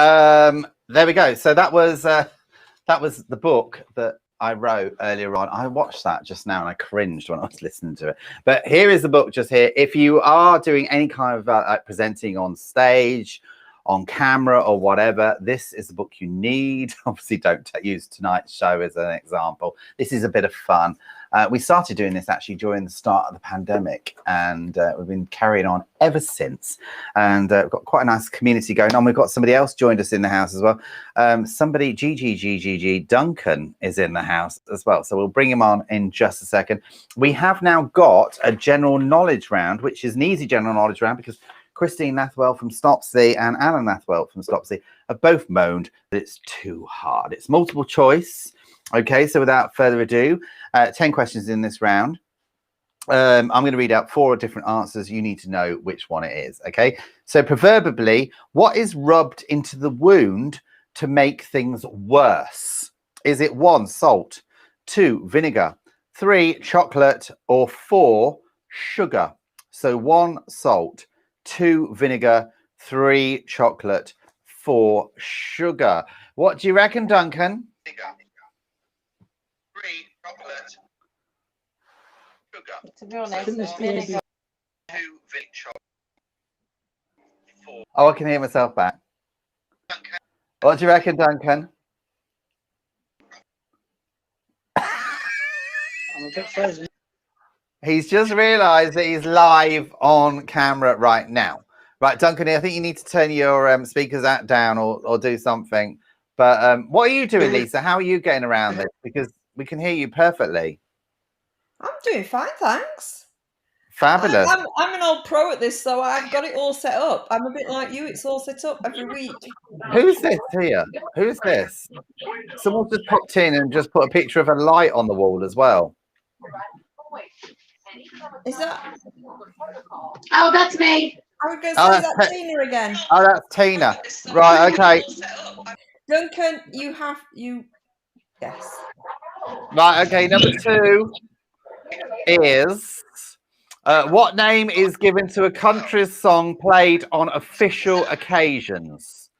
there we go. So that was the book that I wrote earlier on. I watched that just now and I cringed when I was listening to it. But here is the book just here. If you are doing any kind of like presenting on stage, on camera or whatever, this is the book you need. Obviously, don't use tonight's show as an example. This is a bit of fun. We started doing this actually during the start of the pandemic, and we've been carrying on ever since. And we've got quite a nice community going on. We've got somebody else joined us in the house as well. Somebody, Duncan is in the house as well. So we'll bring him on in just a second. We have now got a general knowledge round, which is an easy general knowledge round because Christine Nathwell from Stopsy and Alan Nathwell from Stopsy have both moaned that it's too hard. It's multiple choice. Okay, so without further ado, 10 questions in this round. I'm going to read out 4 different answers. You need to know which one it is. Okay, so proverbially, what is rubbed into the wound to make things worse? Is it 1, salt, 2, vinegar, 3, chocolate, or 4, sugar? So 1, salt, 2, vinegar, 3, chocolate, 4, sugar. What do you reckon, Duncan? Vinegar. 3, chocolate, sugar. To be honest, 2, vinegar, chocolate, 4. Oh, I can hear myself back. Duncan. What do you reckon, Duncan? I'm a bit frozen. He's just realised that he's live on camera right now. Right, Duncan, I think you need to turn your speakers down or do something. But what are you doing, Lisa? How are you getting around this? Because we can hear you perfectly. I'm doing fine, thanks. Fabulous. I'm an old pro at this, so I've got it all set up. I'm a bit like you. It's all set up every week. Who's this here? Who's this? Someone just popped in and just put a picture of a light on the wall as well. Is that? Oh, that's me. I would go say, is that Tina again? Oh, that's Tina. Right, okay. Duncan, yes. Right, okay. Number 2 is what name is given to a country's song played on official occasions?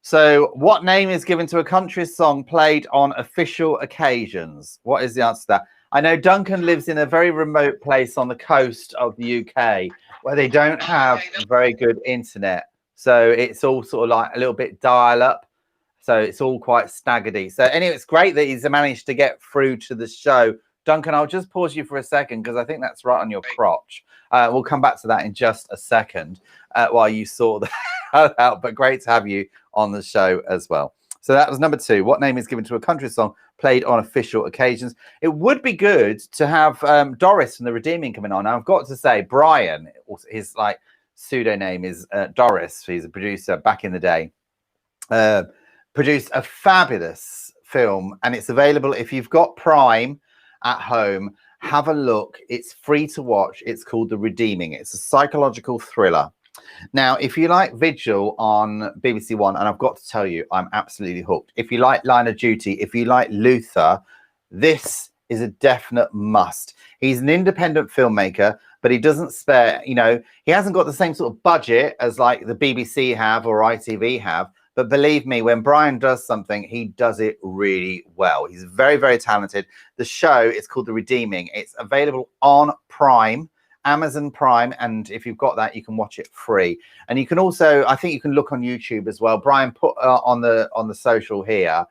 So, what name is given to a country's song played on official occasions? What is the answer to that? I know Duncan lives in a very remote place on the coast of the UK where they don't have very good internet. So it's all sort of like a little bit dial up. So it's all quite staggerdy. So anyway, it's great that he's managed to get through to the show. Duncan, I'll just pause you for a second because I think that's right on your crotch. We'll come back to that in just a second while you sort that out. But great to have you on the show as well. So that was number 2. What name is given to a country song played on official occasions? It would be good to have Doris from The Redeeming coming on. Now, I've got to say, Brian, his like pseudonym is Doris. He's a producer back in the day. Produced a fabulous film, and it's available if you've got Prime at home. Have a look. It's free to watch. It's called The Redeeming. It's a psychological thriller. Now, if you like Vigil on BBC One, and I've got to tell you, I'm absolutely hooked. If you like Line of Duty, if you like Luther, this is a definite must. He's an independent filmmaker, but he doesn't spare, you know, he hasn't got the same sort of budget as like the BBC have or ITV have. But believe me, when Brian does something, he does it really well. He's very, very talented. The show is called The Redeeming. It's available on Prime, Amazon Prime, and if you've got that, you can watch it free. And you can also, I think you can look on YouTube as well. Brian put on the social here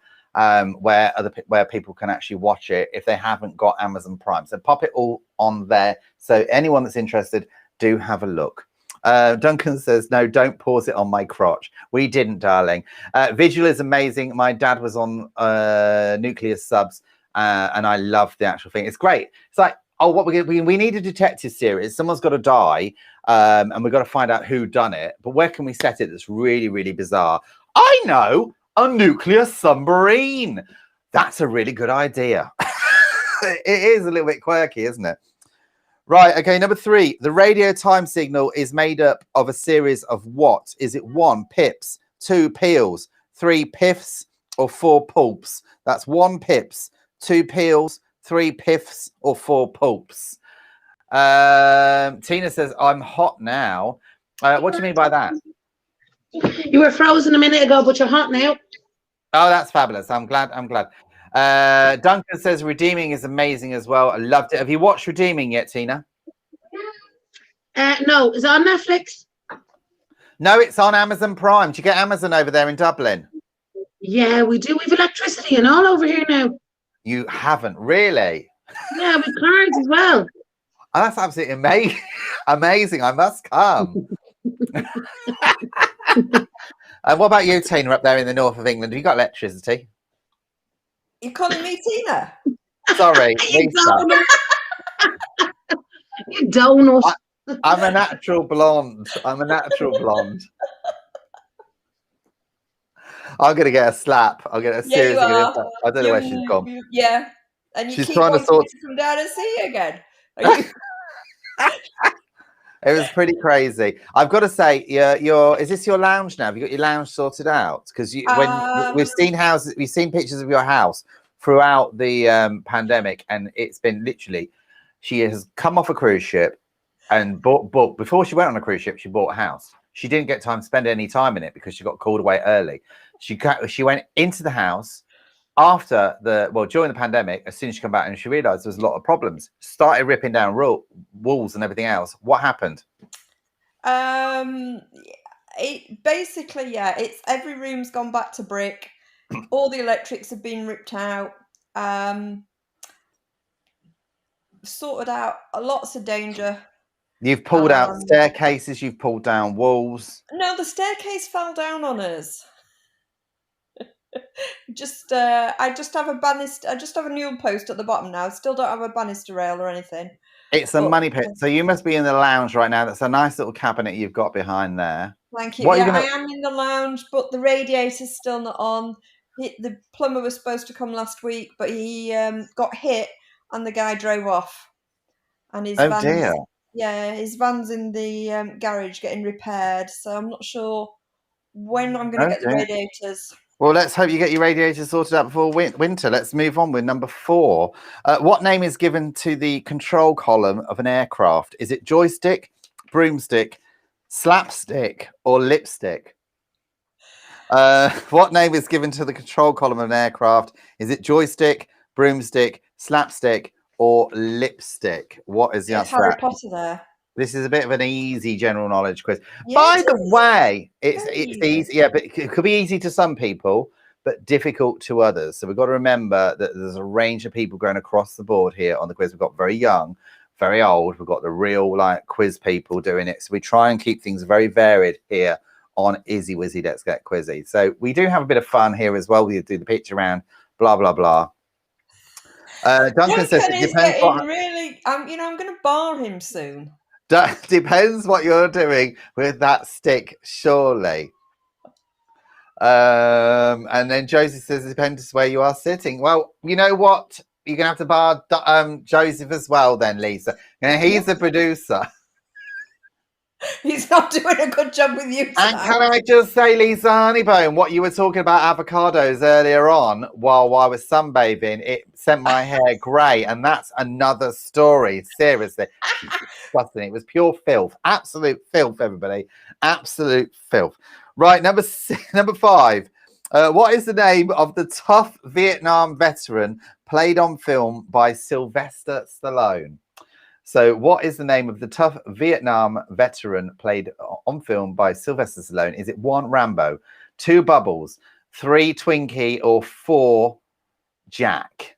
where people can actually watch it if they haven't got Amazon Prime. So pop it all on there. So anyone that's interested, do have a look. Duncan says, no, don't pause it on my crotch. We didn't, darling. Vigil is amazing. My dad was on Nuclear Subs, and I love the actual thing. It's great. It's like, oh, what we need a detective series. Someone's got to die, and we've got to find out who done it. But where can we set it that's really, really bizarre? I know, a nuclear submarine. That's a really good idea. It is a little bit quirky, isn't it? Right, okay, number 3. The radio time signal is made up of a series of what? Is it 1, pips, 2, peels, 3, piffs, or 4, pulps? That's 1 pips, 2 peels, 3 piffs, or 4 pulps. Tina says, I'm hot now. What do you mean by that? You were frozen a minute ago, but you're hot now. Oh, that's fabulous. I'm glad. Duncan says Redeeming is amazing as well. I loved it. Have you watched Redeeming yet, Tina? No. Is it on Netflix? No, it's on Amazon Prime. Do you get Amazon over there in Dublin? Yeah, we do. We have electricity and all over here now. You haven't, really? Yeah, with cards as well. Oh, that's absolutely amazing. Amazing. I must come. What about you, Tina, up there in the north of England? Have you got electricity? You're calling me Tina? Sorry, You donut. I'm a natural blonde. I'm going to get a slap. I'll get a serious slap. I don't know where she's gone. Yeah. And you she's keep trying to sort to come down and see you again. It was pretty crazy. I've got to say, is this your lounge now? Have you got your lounge sorted out? Because when we've seen pictures of your house throughout the pandemic, and it's been literally, she has come off a cruise ship and bought before she went on a cruise ship, she bought a house. She didn't get time to spend any time in it because she got called away early. She went into the house during the pandemic. As soon as she came back and she realized there was a lot of problems, started ripping down walls and everything else. What happened? It's every room's gone back to brick. All the electrics have been ripped out. Sorted out lots of danger. You've pulled out staircases, you've pulled down walls. No, the staircase fell down on us. I just have a banister. I just have a newel post at the bottom now. Still don't have a banister rail or anything. It's a money pit. So you must be in the lounge right now. That's a nice little cabinet you've got behind there. Thank you. I am in the lounge, but the radiator's still not on. The plumber was supposed to come last week, but he got hit and the guy drove off. And his his van's in the garage getting repaired. So I'm not sure when I'm going to get the radiators. Well, let's hope you get your radiators sorted out before winter. Let's move on with number 4. What name is given to the control column of an aircraft? Is it joystick, broomstick, slapstick, or lipstick? What name is given to the control column of an aircraft? Is it joystick, broomstick, slapstick, or lipstick? What is the It's answer? to Harry that? Potter there. This is a bit of an easy general knowledge quiz. Yeah, By it the is. way, it's Very easy. easy. Yeah, but it could be easy to some people, but difficult to others. So we've got to remember that there's a range of people going across the board here on the quiz. We've got very young, very old. We've got the real like quiz people doing it. So we try and keep things very varied here on Izzy Wizzy Let's Get Quizzy. So we do have a bit of fun here as well. We do the picture round, blah blah blah. Duncan says it is depends getting what really. I'm going to bar him soon. depends what you're doing with that stick, surely. And then Joseph says it depends where you are sitting. Well, you know what? You're gonna have to bar Joseph as well, then, Lisa. And he's the producer. He's not doing a good job with you tonight. And can I just say, Lisa Honeybone, what you were talking about avocados earlier on while I was sunbathing, it sent my hair grey, and that's another story. Seriously, disgusting. It was pure filth, absolute filth. Everybody, absolute filth. Right, number 5. What is the name of the tough Vietnam veteran played on film by Sylvester Stallone? So what is the name of the tough Vietnam veteran played on film by Sylvester Stallone? Is it 1, Rambo, 2, Bubbles, 3, Twinkie, or 4, Jack?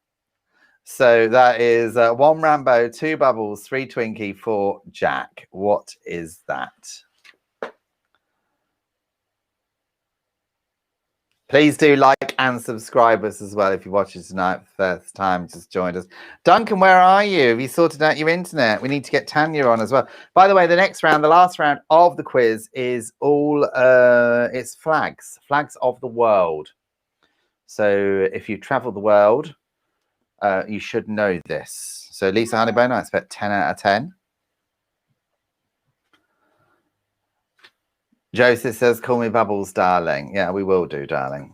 So that is 1, Rambo, 2, Bubbles, 3, Twinkie, 4, Jack. What is that? Please do like and subscribe us as well if you're watching tonight for the first time, just joined us. Duncan, where are you? Have you sorted out your internet? We need to get Tanya on as well. By the way, the next round, the last round of the quiz is all, it's flags of the world. So if you travel the world, you should know this. So Lisa Honeybone, I expect 10 out of 10. Joseph says, call me Bubbles, darling. Yeah, we will do, darling.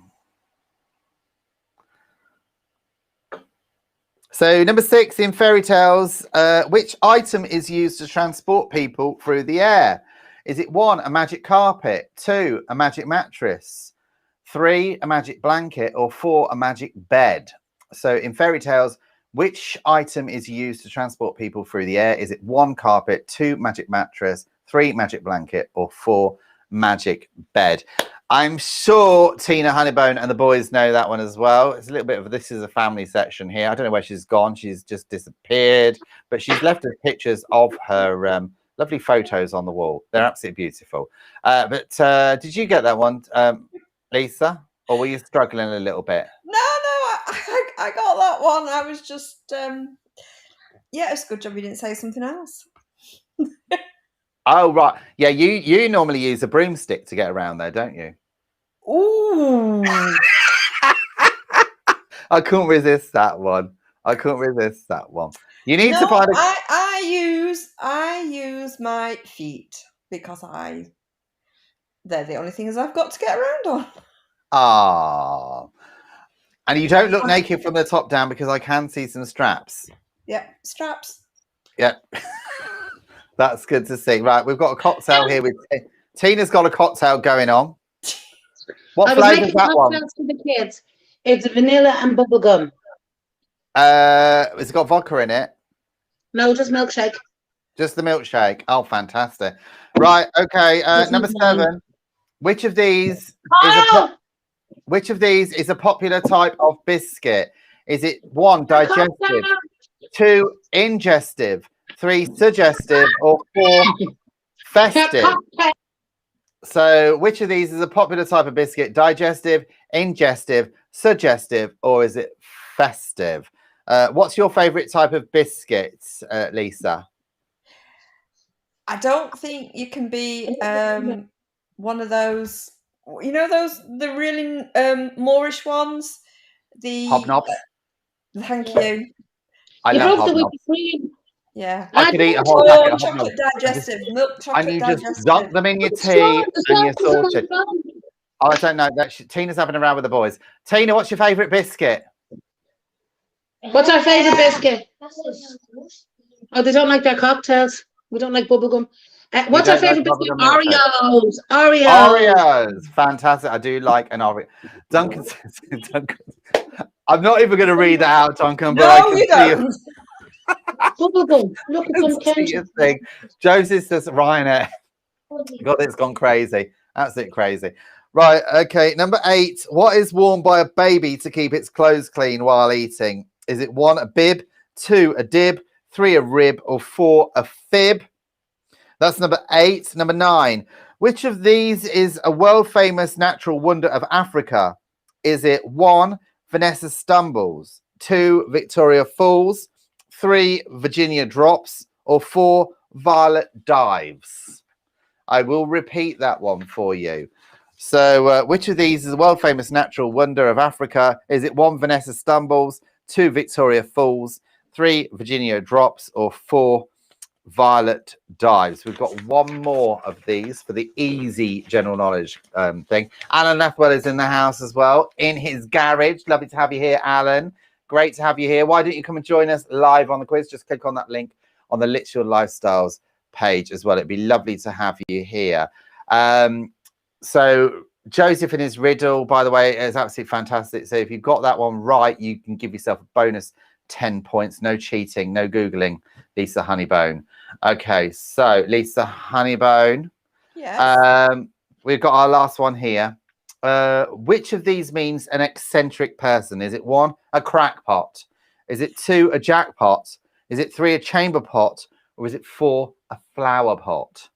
So number 6 in fairy tales, which item is used to transport people through the air? Is it 1, a magic carpet, 2, a magic mattress, 3, a magic blanket, or 4, a magic bed? So in fairy tales, which item is used to transport people through the air? Is it 1, carpet, 2, magic mattress, 3, magic blanket, or 4, magic bed? I'm sure Tina Honeybone and the boys know that one as well. It's a little bit of this is a family section here. I don't know where she's gone. She's just disappeared, but she's left us pictures of her lovely photos on the wall. They're absolutely beautiful. But did you get that one, Lisa, or were you struggling a little bit? No, I got that one. I was just yeah, it's a good job you didn't say something else. Oh right, yeah. You normally use a broomstick to get around there, don't you? Ooh. I couldn't resist that one. You need to find a... I use my feet because they're the only things I've got to get around on. Ah. And you don't look naked from the top down because I can see some straps. Yeah, straps. Yep. That's good to see. Right, we've got a cocktail here with Tina's got a cocktail going on. What flavour is that one? For the kids. It's vanilla and bubblegum. Has it got vodka in it? No, just milkshake. Just the milkshake. Oh, fantastic. Right, okay. Number 7. Which of these is a popular type of biscuit? Is it 1, digestive, 2, ingestive, 3, suggestive, or 4, festive? So which of these is a popular type of biscuit? Digestive, ingestive, suggestive, or is it festive? What's your favourite type of biscuits, Lisa? I don't think you can be one of those, you know, the really Moorish ones? The Hobnobs? Thank you. I love hobnobs. Yeah. I could eat a whole packet of chocolate digestive, milk chocolate and you digestive. just dunk them in your tea and you're sorted. Oh, I don't know. Tina's having a row with the boys. Tina, what's your favourite biscuit? What's our favourite biscuit? Oh, they don't like their cocktails. We don't like bubblegum. What's our favourite biscuit? Oreos. Oreos. Fantastic. I do like an Oreo. Duncan says, I'm not even going to read that out, Duncan, but I can see you. Bubblegum. Look at them counting. Thing. Joseph says Ryanair. God, it's gone crazy. Absolutely crazy. Right, okay. Number 8. What is worn by a baby to keep its clothes clean while eating? Is it 1, a bib, 2, a dib, 3, a rib, or 4, a fib? That's number 8. Number 9. Which of these is a world-famous natural wonder of Africa? Is it 1, Vanessa Stumbles, 2, Victoria Falls, 3, Virginia Drops, or 4, Violet Dives? I will repeat that one for you. So which of these is a world-famous natural wonder of Africa? Is it 1, Vanessa Stumbles, 2, Victoria Falls, 3, Virginia Drops, or 4, Violet Dives? We've got one more of these for the easy general knowledge thing. Alan Lethwell is in the house as well, in his garage. Lovely to have you here, Alan. Great to have you here. Why don't you come and join us live on the quiz? Just click on that link on the Literal Lifestyles page as well. It'd be lovely to have you here. So Joseph and his riddle, by the way, is absolutely fantastic. So if you've got that one right, you can give yourself a bonus 10 points. No cheating, no Googling, Lisa Honeybone. Okay, so Lisa Honeybone. Yes. We've got our last one here. Which of these means an eccentric person? Is it 1, a crackpot? Is it 2, a jackpot? Is it 3, a chamber pot? Or is it 4, a flower pot?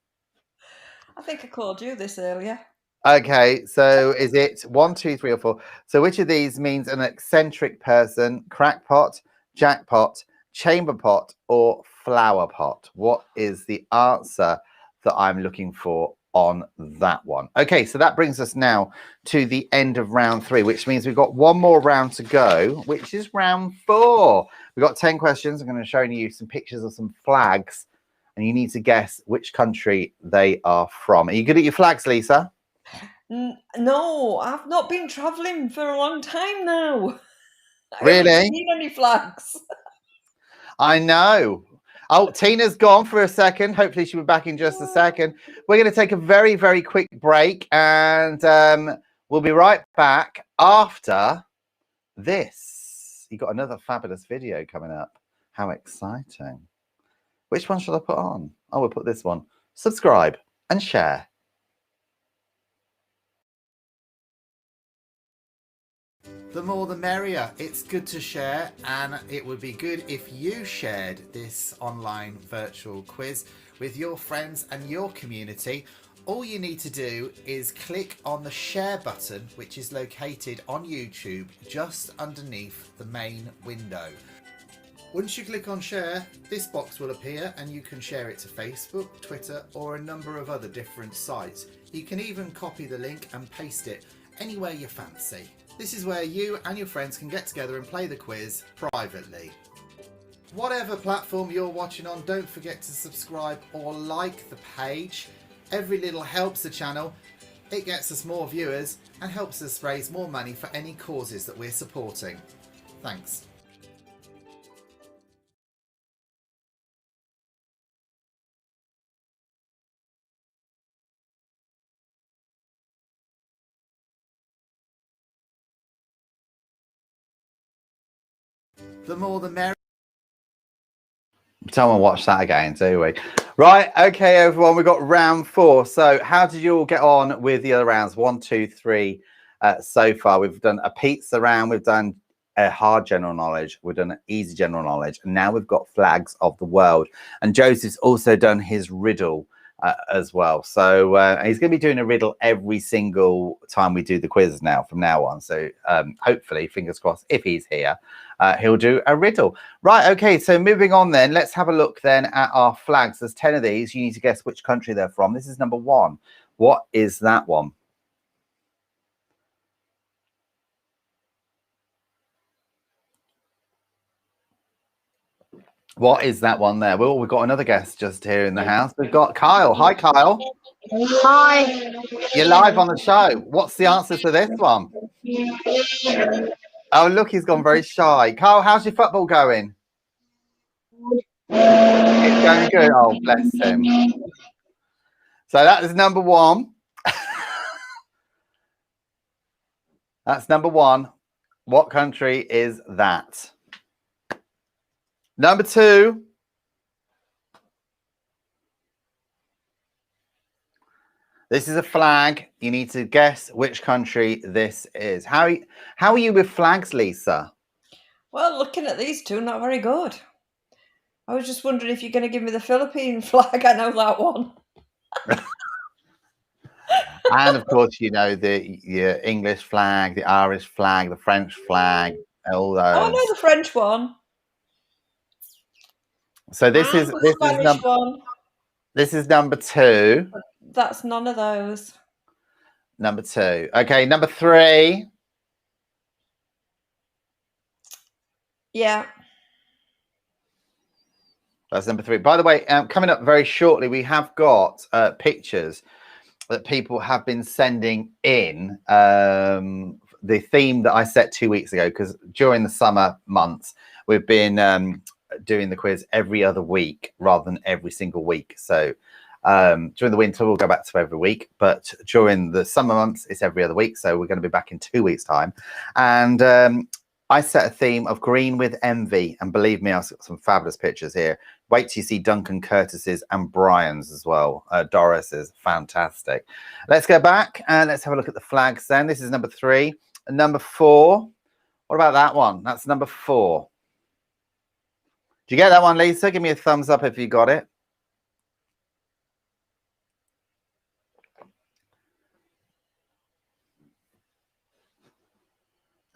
I think I called you this earlier. Okay, so is it 1, 2, 3, or 4? So which of these means an eccentric person? Crackpot, jackpot, chamber pot, or flower pot? What is the answer that I'm looking for on that one? Okay, so that brings us now to the end of round 3, which means we've got one more round to go, which is round 4. We've got 10 questions. I'm going to show you some pictures of some flags, and you need to guess which country they are from. Are you good at your flags, Lisa? No, I've not been travelling for a long time now. Really? I haven't seen any flags. I know. Oh, Tina's gone for a second. Hopefully she'll be back in just a second. We're going to take a very, very quick break, and we'll be right back after this. You got another fabulous video coming up. How exciting. Which one shall I put on? Oh, we'll put this one. Subscribe and share. The more the merrier. It's good to share, and it would be good if you shared this online virtual quiz with your friends and your community. All you need to do is click on the share button, which is located on YouTube just underneath the main window. Once you click on share, this box will appear and you can share it to Facebook, Twitter, or a number of other different sites. You can even copy the link and paste it anywhere you fancy. This is where you and your friends can get together and play the quiz privately. Whatever platform you're watching on, don't forget to subscribe or like the page. Every little helps the channel. It gets us more viewers and helps us raise more money for any causes that we're supporting. Thanks. The more the merrier. Don't want to watch that again, do we? Right, okay, everyone, we've got round 4. So how did you all get on with the other rounds? 1, 2, 3 so far. We've done a pizza round, we've done a hard general knowledge, we've done an easy general knowledge, and now we've got flags of the world. And Joseph's also done his riddle as well. So he's going to be doing a riddle every single time we do the quiz now, from now on. So hopefully, fingers crossed, if he's here, he'll do a riddle. Right, okay, so moving on then, let's have a look then at our flags. There's 10 of these. You need to guess which country they're from. This is number 1. What is that one? What is that one there? Well, we've got another guest just here in the house. We've got Kyle. Hi, Kyle. Hi. You're live on the show. What's the answer to this one? Oh, look, he's gone very shy. Kyle, how's your football going? It's going good. Oh, bless him. So that is number 1. That's number 1. What country is that? Number 2. This is a flag. You need to guess which country this is. How are you with flags, Lisa? Well, looking at these two, not very good. I was just wondering if you're going to give me the Philippine flag. I know that one. And of course, you know the English flag, the Irish flag, the French flag, all those. Oh, I know the French one. So this is number 2. That's none of those. Number 2. Okay, number 3. Yeah. That's number 3. By the way, coming up very shortly, we have got pictures that people have been sending in. The theme that I set 2 weeks ago, because during the summer months, we've been doing the quiz every other week rather than every single week. So during the winter, we'll go back to every week. But during the summer months, it's every other week. So we're going to be back in 2 weeks' time. And I set a theme of green with envy. And believe me, I've got some fabulous pictures here. Wait till you see Duncan Curtis's and Brian's as well. Doris is fantastic. Let's go back and let's have a look at the flags then. This is number 3. And number 4. What about that one? That's number 4. Do you get that one, Lisa? Give me a thumbs up if you got it.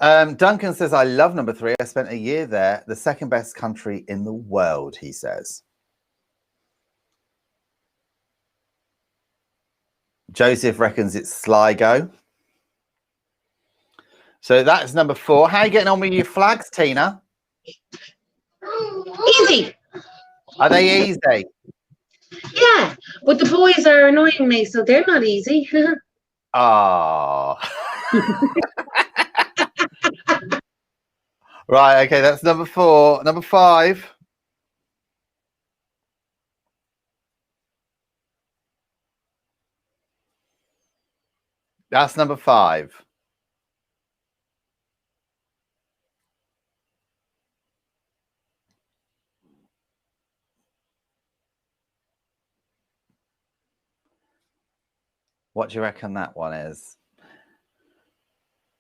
Duncan says, I love number 3. I spent a year there. The second best country in the world, he says. Joseph reckons it's Sligo. So that's number 4. How are you getting on with your flags, Tina? Easy. Are they easy? Yeah, but the boys are annoying me, so they're not easy. Oh. Right, okay, that's number 4. Number 5. That's number 5. What do you reckon that one is?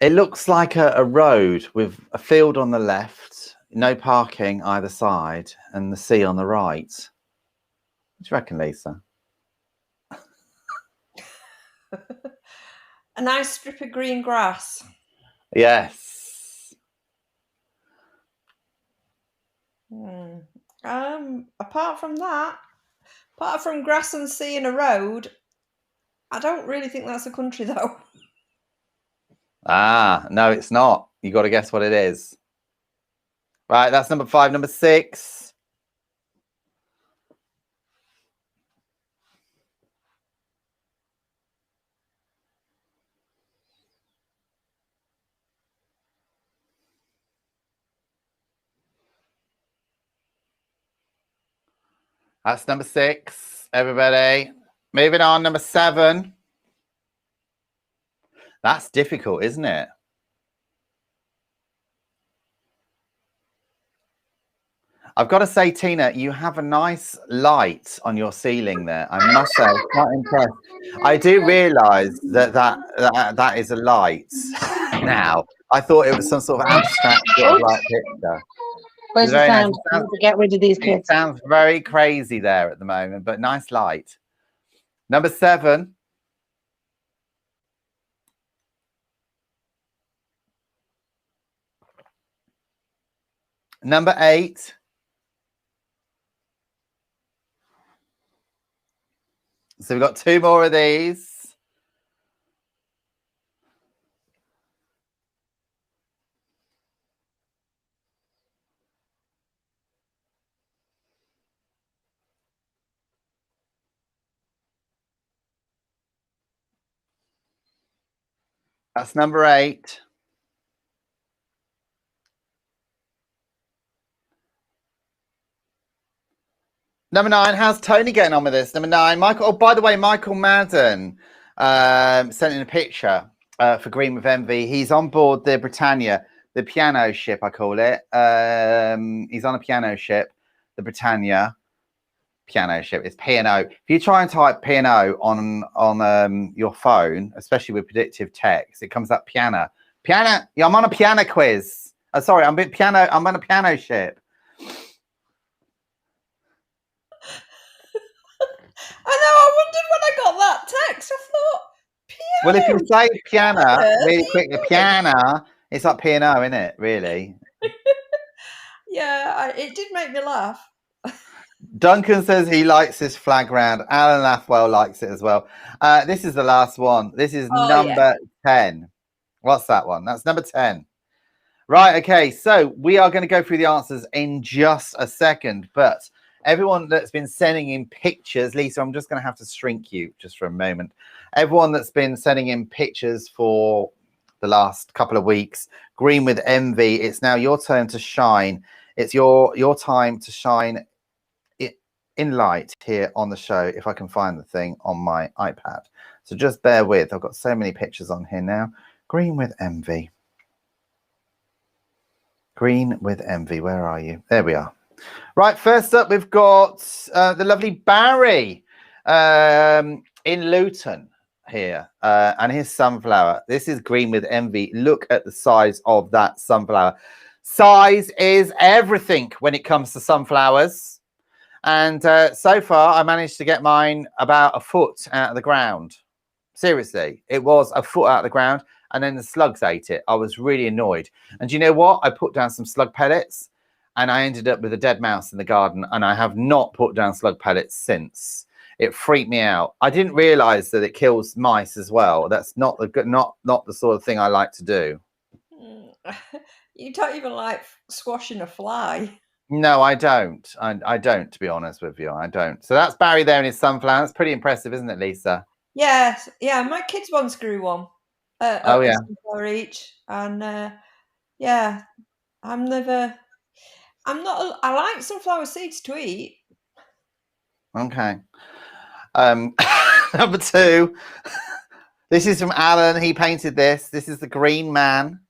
It looks like a road with a field on the left, no parking either side, and the sea on the right. What do you reckon, Lisa? A nice strip of green grass. Yes. Apart from that, apart from grass and sea and a road, I don't really think that's a country, though. Ah, no, it's not. You got to guess what it is. Right, that's number 5. Number 6. That's number 6, everybody. Moving on, number 7. That's difficult, isn't it? I've got to say, Tina, you have a nice light on your ceiling there. I must say, I'm quite impressed. I do realise that is a light now. I thought it was some sort of abstract sort of light picture. Where's the sound? I need to get rid of these kids. It sounds very crazy there at the moment, but nice light. Number 7. Number 8. So we've got 2 more of these. That's number 8. Number 9, how's Tony getting on with this? Number 9, Michael. Oh, by the way, Michael Madden sent in a picture for Green with Envy. He's on board the Britannia. the piano ship, I call it. He's on a piano ship, the Britannia piano ship. It's P&O. If you try and type P&O on your phone, especially with predictive text, it comes up piano. Yeah, I'm on a piano quiz. Sorry, I'm on a piano ship. I know. I wondered when I got that text. I thought, piano. Well, if you say piano really quick, the piano, it's like P&O, isn't it? Really? Yeah, it did make me laugh. Duncan says he likes this flag round. Alan Lathwell likes it as well. This is the last one. This is number 10. What's that one? That's number 10. Right, okay. So we are going to go through the answers in just a second. But everyone that's been sending in pictures, Lisa, I'm just going to have to shrink you just for a moment. Everyone that's been sending in pictures for the last couple of weeks, Green with Envy, it's now your turn to shine. It's your time to shine in light here on the show, if I can find the thing on my iPad. So just bear with. I've got so many pictures on here now. Green with Envy. Green with Envy. Where are you? There we are. Right, first up, we've got the lovely Barry in Luton here. And his sunflower. This is Green with Envy. Look at the size of that sunflower. Size is everything when it comes to sunflowers. And so far, I managed to get mine about a foot out of the ground. Seriously, it was a foot out of the ground, and then the slugs ate it. I was really annoyed. And you know what? I put down some slug pellets, and I ended up with a dead mouse in the garden, and I have not put down slug pellets since. It freaked me out. I didn't realize that it kills mice as well. That's not the sort of thing I like to do. You don't even like squashing a fly. No, I don't. I don't, to be honest with you. I don't. So that's Barry there in his sunflower. That's pretty impressive, isn't it, Lisa? Yes. Yeah, my kids once grew one. Oh, yeah. Sunflower each. And yeah, I like sunflower seeds to eat. Okay. Number 2. This is from Alan. He painted this. This is the Green Man.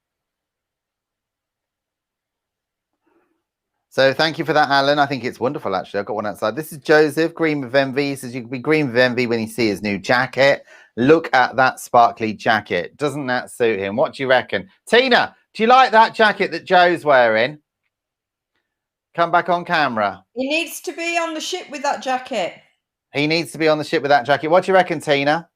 So thank you for that, Alan. I think it's wonderful, actually. I've got one outside. This is Joseph, Green with Envy. He says you can be green with envy when you see his new jacket. Look at that sparkly jacket. Doesn't that suit him? What do you reckon? Tina, do you like that jacket that Joe's wearing? Come back on camera. He needs to be on the ship with that jacket. He needs to be on the ship with that jacket. What do you reckon, Tina?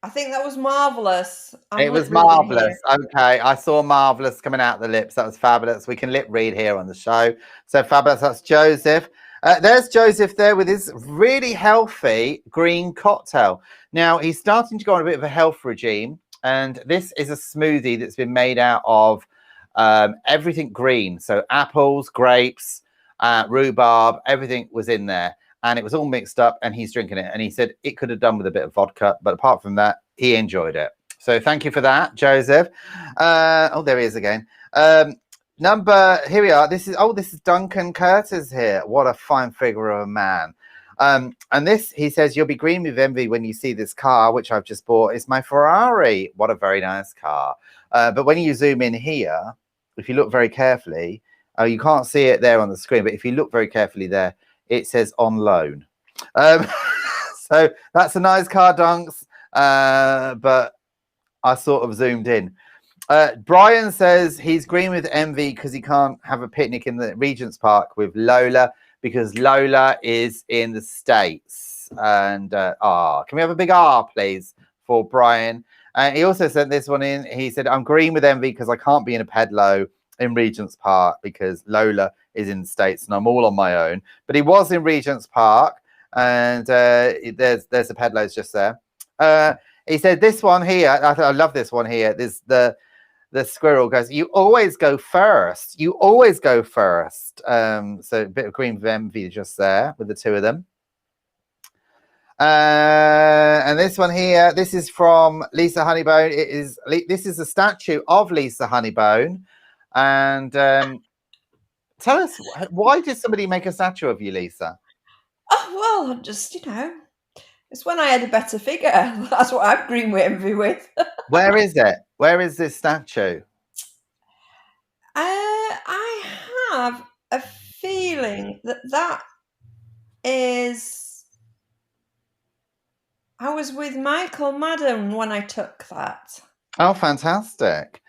I think that was marvellous. It was marvellous. Okay, I saw marvellous coming out the lips. That was fabulous. We can lip read here on the show. So fabulous. That's Joseph. There's Joseph there with his really healthy green cocktail. Now, he's starting to go on a bit of a health regime. And this is a smoothie that's been made out of everything green. So apples, grapes, rhubarb, everything was in there. And it was all mixed up, and he's drinking it. And he said it could have done with a bit of vodka, but apart from that, he enjoyed it. So thank you for that, Joseph. Oh, there he is again. Here we are. This is Duncan Curtis here. What a fine figure of a man. And this, he says, you'll be green with envy when you see this car, which I've just bought. It's my Ferrari. What a very nice car. But when you zoom in here, if you look very carefully, you can't see it there on the screen, but if you look very carefully there, it says on loan. So that's a nice car, Dunks. But I sort of zoomed in. Brian says he's green with envy because he can't have a picnic in the Regent's Park with Lola because Lola is in the States. And can we have a big R, please, for Brian? He also sent this one in. He said, I'm green with envy because I can't be in a pedalo in Regent's Park because Lola is in the States and I'm all on my own. But he was in Regent's Park, and there's the pedlos just there. He said this one here, I love this one here. This the squirrel goes, you always go first. You always go first. So a bit of green with envy just there with the two of them. And this one here, this is from Lisa Honeybone. This is a statue of Lisa Honeybone. And tell us, why did somebody make a statue of you, Lisa? Oh, well, just, It's when I had a better figure. That's what I've green with envy with. Where is it? Where is this statue? I have a feeling that is. I was with Michael Madden when I took that. Oh, fantastic.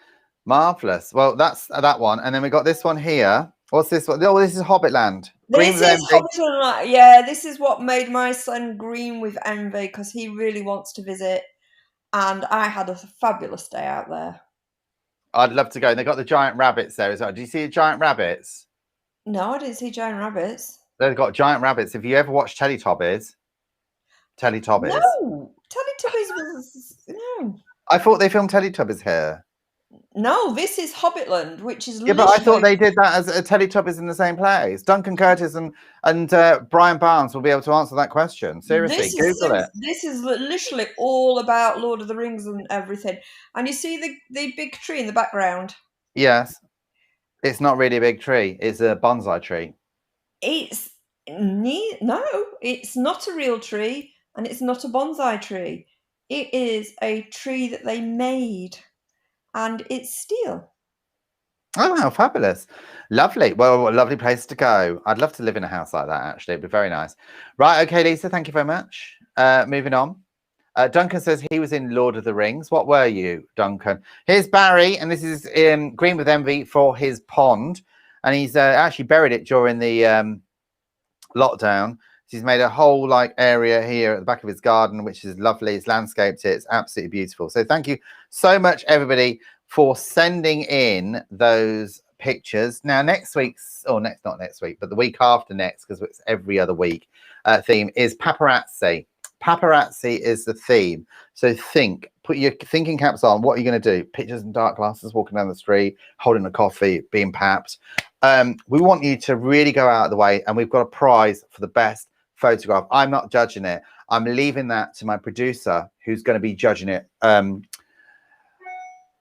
Marvellous. Well, that's that one. And then we got this one here. What's this one? Oh, this is Hobbitland. This is Hobbiton, yeah, this is what made my son green with envy because he really wants to visit. And I had a fabulous day out there. I'd love to go. And they got the giant rabbits there as well. Do you see the giant rabbits? No, I didn't see giant rabbits. They've got giant rabbits. If you ever watched Teletubbies. No, Teletubbies was no. I thought they filmed Teletubbies here. No, this is Hobbitland, which is yeah. But I thought they did that as a Teletubbies in the same place. Duncan Curtis and Brian Barnes will be able to answer that question. Seriously, Google it. This is literally all about Lord of the Rings and everything. And you see the big tree in the background. Yes, it's not really a big tree. It's a bonsai tree. No, it's not a real tree, and it's not a bonsai tree. It is a tree that they made. And it's steel. Oh, how fabulous. Lovely. Well, what a lovely place to go. I'd love to live in a house like that, actually. It'd be very nice. Right. Okay, Lisa, thank you very much. Moving on. Duncan says he was in Lord of the Rings. What were you, Duncan? Here's Barry, and this is green with envy for his pond. And he's actually buried it during the lockdown. He's made a whole area here at the back of his garden, which is lovely. He's landscaped it. It's absolutely beautiful. So thank you so much, everybody, for sending in those pictures. Now, next week's, or not next week, but the week after next, because it's every other week, theme is paparazzi. Paparazzi is the theme. So put your thinking caps on. What are you going to do? Pictures in dark glasses, walking down the street, holding a coffee, being papped. We want you to really go out of the way, and we've got a prize for the best photograph. I'm not judging it. I'm leaving that to my producer, who's going to be judging it.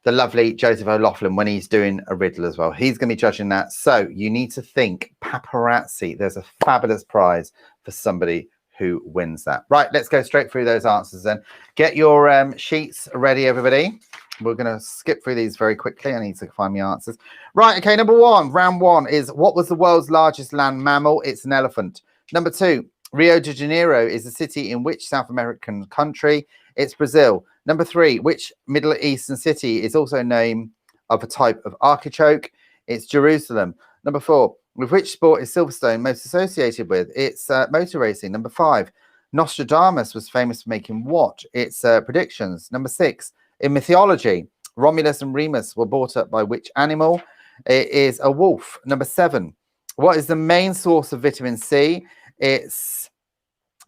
The lovely Joseph O'Loughlin, when he's doing a riddle as well. He's going to be judging that. So you need to think paparazzi. There's a fabulous prize for somebody who wins that. Right, let's go straight through those answers then. Get your sheets ready, everybody. We're going to skip through these very quickly. I need to find my answers. Right, okay, number one, round one is, what was the world's largest land mammal? It's an elephant. Number two, Rio de Janeiro is a city in which South American country? It's Brazil. Number three, which Middle Eastern city is also a name of a type of artichoke? It's Jerusalem. Number four, with which sport is Silverstone most associated with? It's motor racing. Number five, Nostradamus was famous for making what? It's predictions. Number six, in mythology, Romulus and Remus were brought up by which animal? It is a wolf. Number seven, what is the main source of vitamin C? It's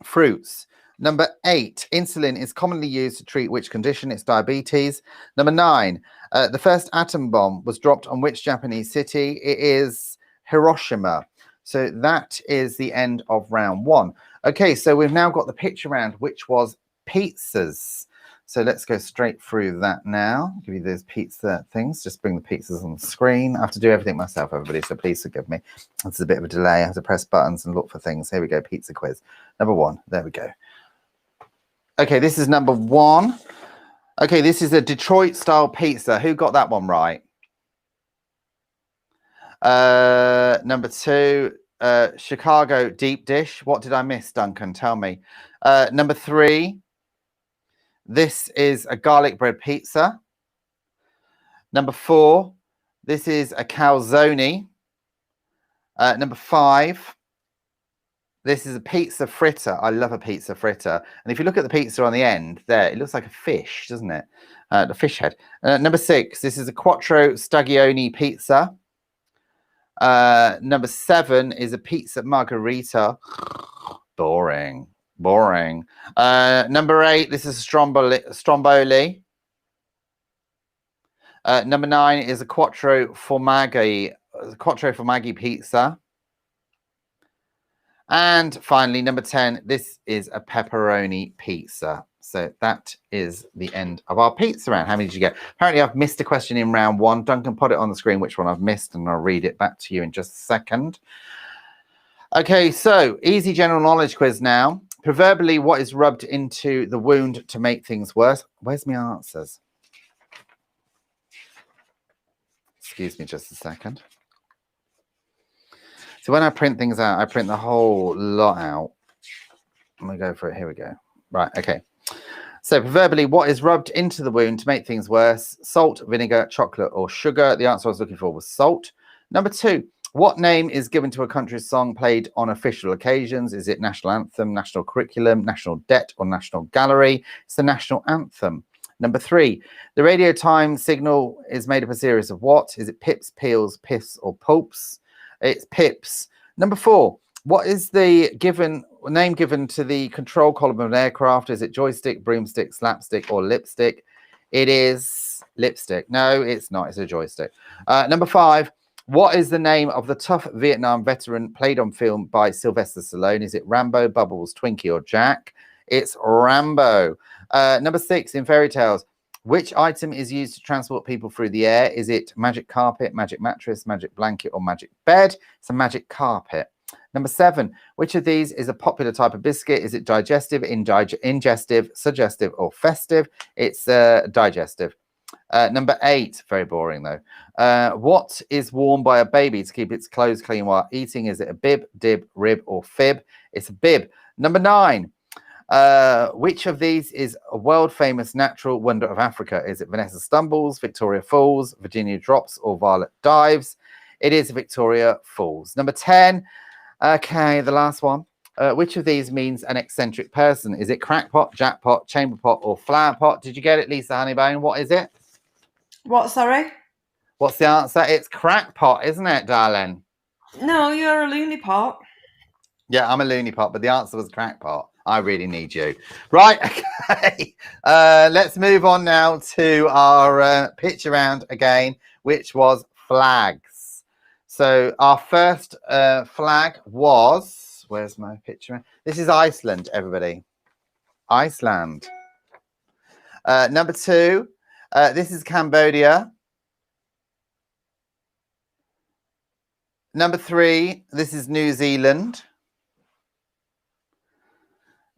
fruits. Number eight, insulin is commonly used to treat which condition? It's diabetes. Number nine, the first atom bomb was dropped on which Japanese city? It is Hiroshima. So that is the end of round one. Okay, so we've now got the picture round, which was pizzas. So let's go straight through that now. I'll give you those pizza things. Just bring the pizzas on the screen. I have to do everything myself, everybody, so please forgive me. It's a bit of a delay. I have to press buttons and look for things. Here we go, pizza quiz. Number one, there we go. Okay, this is number one. Okay, this is a Detroit-style pizza. Who got that one right? Number two, Chicago deep dish. What did I miss, Duncan? Tell me. Number three, this is a garlic bread pizza. Number four, this is a calzone. Number five, this is a pizza fritter. I love a pizza fritter. And if you look at the pizza on the end there, it looks like a fish, doesn't it? The fish head. Number six, this is a quattro stagione pizza. Number seven is a pizza margherita. Boring. Number eight, this is a stromboli. Number nine is a quattro formaggi pizza. And finally, number 10, this is a pepperoni pizza. So that is the end of our pizza round. How many did you get? Apparently, I've missed a question in round one. Duncan, put it on the screen which one I've missed, and I'll read it back to you in just a second. Okay, so easy general knowledge quiz now. Proverbially, what is rubbed into the wound to make things worse? Where's my answers? Excuse me just a second. So when I print things out, I print the whole lot out. I'm going to go for it. Here we go. Right, okay. So proverbially, what is rubbed into the wound to make things worse? Salt, vinegar, chocolate, or sugar? The answer I was looking for was salt. Number 2, what name is given to a country's song played on official occasions? Is it national anthem, national curriculum, national debt, or national gallery? It's the national anthem. Number 3, the radio time signal is made up of a series of what? Is it pips, peels, piffs, or pulps? It's pips. Number 4, what is the name given to the control column of an aircraft? Is it joystick, broomstick, slapstick, or lipstick? It is lipstick. No, it's not. It's a joystick. Number 5, what is the name of the tough Vietnam veteran played on film by Sylvester Stallone? Is it Rambo, Bubbles, Twinkie, or Jack? It's Rambo. Number 6, in fairy tales, which item is used to transport people through the air? Is it magic carpet, magic mattress, magic blanket, or magic bed? It's a magic carpet. Number 7, which of these is a popular type of biscuit? Is it digestive, ingestive, suggestive, or festive? It's digestive. Number 8, very boring though. What is worn by a baby to keep its clothes clean while eating? Is it a bib, dib, rib, or fib? It's a bib. Number 9, which of these is a world famous natural wonder of Africa? Is it Vanessa Stumbles, Victoria Falls, Virginia Drops, or Violet Dives? It is Victoria Falls. Number 10, okay, the last one. Which of these means an eccentric person? Is it crackpot, jackpot, chamber pot, or flower pot? Did you get it, Lisa Honeybone? What is it? What, sorry? What's the answer? It's crackpot, isn't it, darling? No, you're a loony pot. Yeah, I'm a loony pot, but the answer was crackpot. I really need you. Right, okay. Let's move on now to our pitch around again, which was flags. So our first flag was, where's my picture? This is Iceland, everybody. Iceland. Number 2, this is Cambodia. Number 3, this is New Zealand.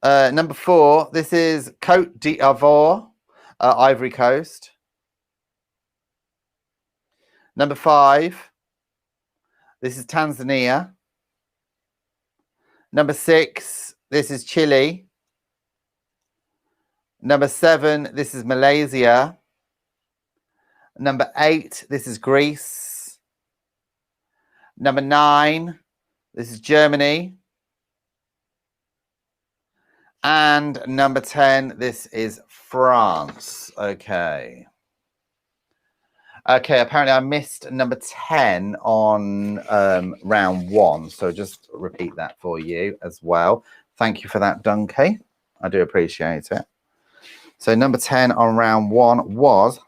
Number 4, this is Côte d'Ivoire, Ivory Coast. Number 5, this is Tanzania. Number 6, this is Chile. Number 7, this is Malaysia. Number 8, this is Greece. Number 9, this is Germany. And number 10, this is France. Okay. Okay, apparently I missed number 10 on round 1. So just repeat that for you as well. Thank you for that, Dunkey. I do appreciate it. So number 10 on round 1 was...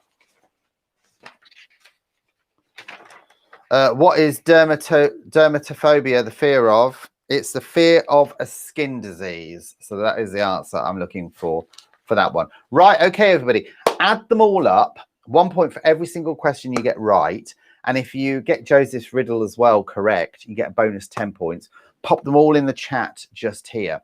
what is dermatophobia the fear of? It's the fear of a skin disease. So that is the answer I'm looking for that one. Right, okay, everybody. Add them all up. 1 point for every single question you get right. And if you get Joseph's riddle as well correct, you get a bonus 10 points. Pop them all in the chat just here.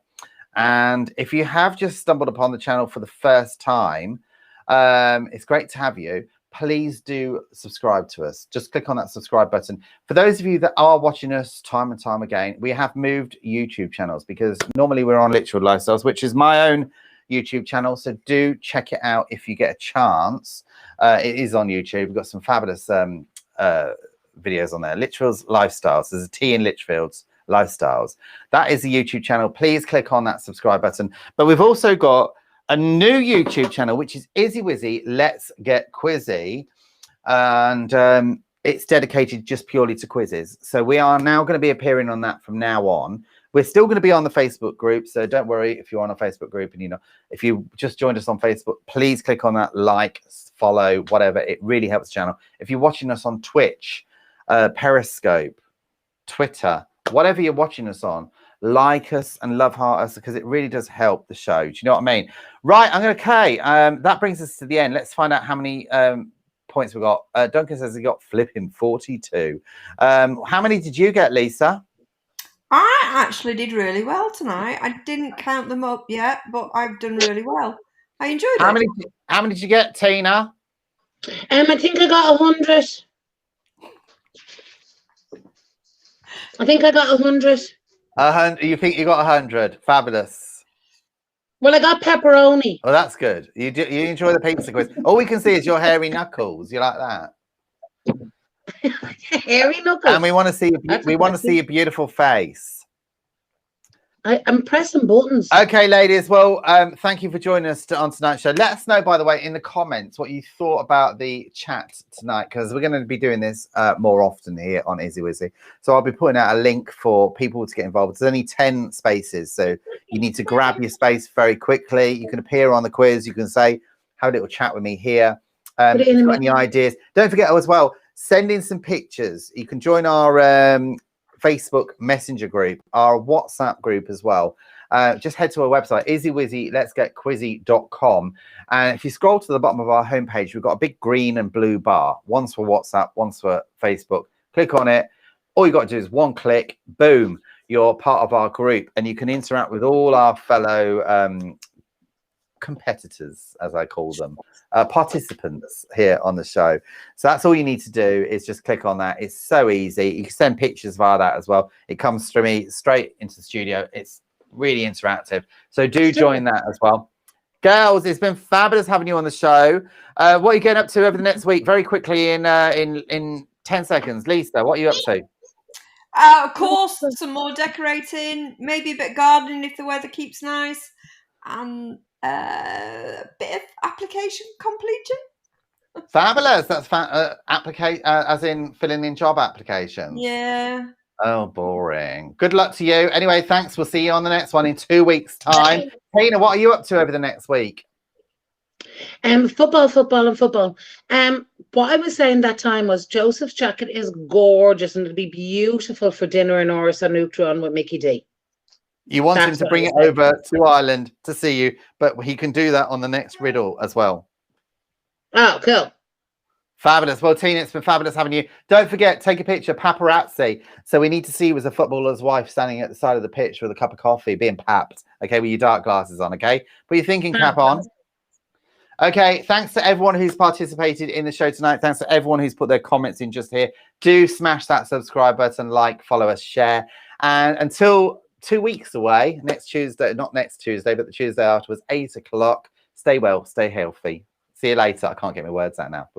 And if you have just stumbled upon the channel for the first time, it's great to have you. Please do subscribe to us. Just click on that subscribe button. For those of you that are watching us time and time again, we have moved YouTube channels because normally we're on Litchfield Lifestyles, which is my own YouTube channel. So do check it out if you get a chance. It is on YouTube. We've got some fabulous videos on there. Litchfield's Lifestyles. There's a T in Litchfield's Lifestyles. That is the YouTube channel. Please click on that subscribe button. But we've also got a new YouTube channel, which is Izzy Wizzy Let's Get Quizzy. And it's dedicated just purely to quizzes. So we are now going to be appearing on that from now on. We're still going to be on the Facebook group. So don't worry if you're on a Facebook group and, you know, if you just joined us on Facebook, please click on that, like, follow, whatever. It really helps the channel. If you're watching us on Twitch, Periscope, Twitter, whatever you're watching us on, like us and love heart us because it really does help the show. Do you know what I mean? Right, I'm going to okay. That brings us to the end. Let's find out how many points we got. Duncan says he got flipping 42. How many did you get, Lisa? I actually did really well tonight. I didn't count them up yet, but I've done really well. I enjoyed it. How many did you get, Tina? I think I got 100. I think I got 100. 100. You think you got 100? Fabulous. Well, I got pepperoni. Oh, that's good. You enjoy the pizza quiz. All we can see is your hairy knuckles. You like that? Hairy knuckles. And we want to see. We want to see your beautiful face. I'm pressing buttons. Okay, ladies. Well, thank you for joining us on tonight's show. Let us know, by the way, in the comments what you thought about the chat tonight, because we're going to be doing this more often here on Izzy Wizzy. So I'll be putting out a link for people to get involved. There's only 10 spaces, so you need to grab your space very quickly. You can appear on the quiz. You can say, have a little chat with me here. If you've got any ideas, don't forget as well, send in some pictures. You can join our Facebook Messenger group, our WhatsApp group as well. Just head to our website, izzywizzy.com. And if you scroll to the bottom of our homepage, we've got a big green and blue bar. One's for WhatsApp, one's for Facebook. Click on it. All you got to do is one click, boom, you're part of our group. And you can interact with all our fellow competitors, as I call them, participants here on the show. So that's all you need to do is just click on that. It's so easy. You can send pictures via that as well. It comes through me straight into the studio. It's really interactive. So do join that as well. Girls, it's been fabulous having you on the show. What are you getting up to over the next week? Very quickly in 10 seconds. Lisa, what are you up to? Of course, some more decorating, maybe a bit of gardening if the weather keeps nice, and a bit of application completion. Fabulous. That's as in filling in job applications. Yeah. Oh, boring. Good luck to you. Anyway, thanks. We'll see you on the next one in 2 weeks' time. Tina, what are you up to over the next week? Football. What I was saying that time was Joseph's jacket is gorgeous and it'll be beautiful for dinner in Oris or Neutron with Mickey D. You want him to bring it over to Ireland to see you, but he can do that on the next riddle as well. Oh, cool. Fabulous. Well, Tina, it's been fabulous having you. Don't forget, take a picture, paparazzi. So we need to see you as a footballer's wife standing at the side of the pitch with a cup of coffee, being papped, okay, with your dark glasses on, okay? Put your thinking cap on. Okay, thanks to everyone who's participated in the show tonight. Thanks to everyone who's put their comments in just here. Do smash that subscribe button, like, follow us, share. And until 2 weeks away, next Tuesday, not next Tuesday, but the Tuesday afterwards, 8 o'clock. Stay well, stay healthy. See you later. I can't get my words out now.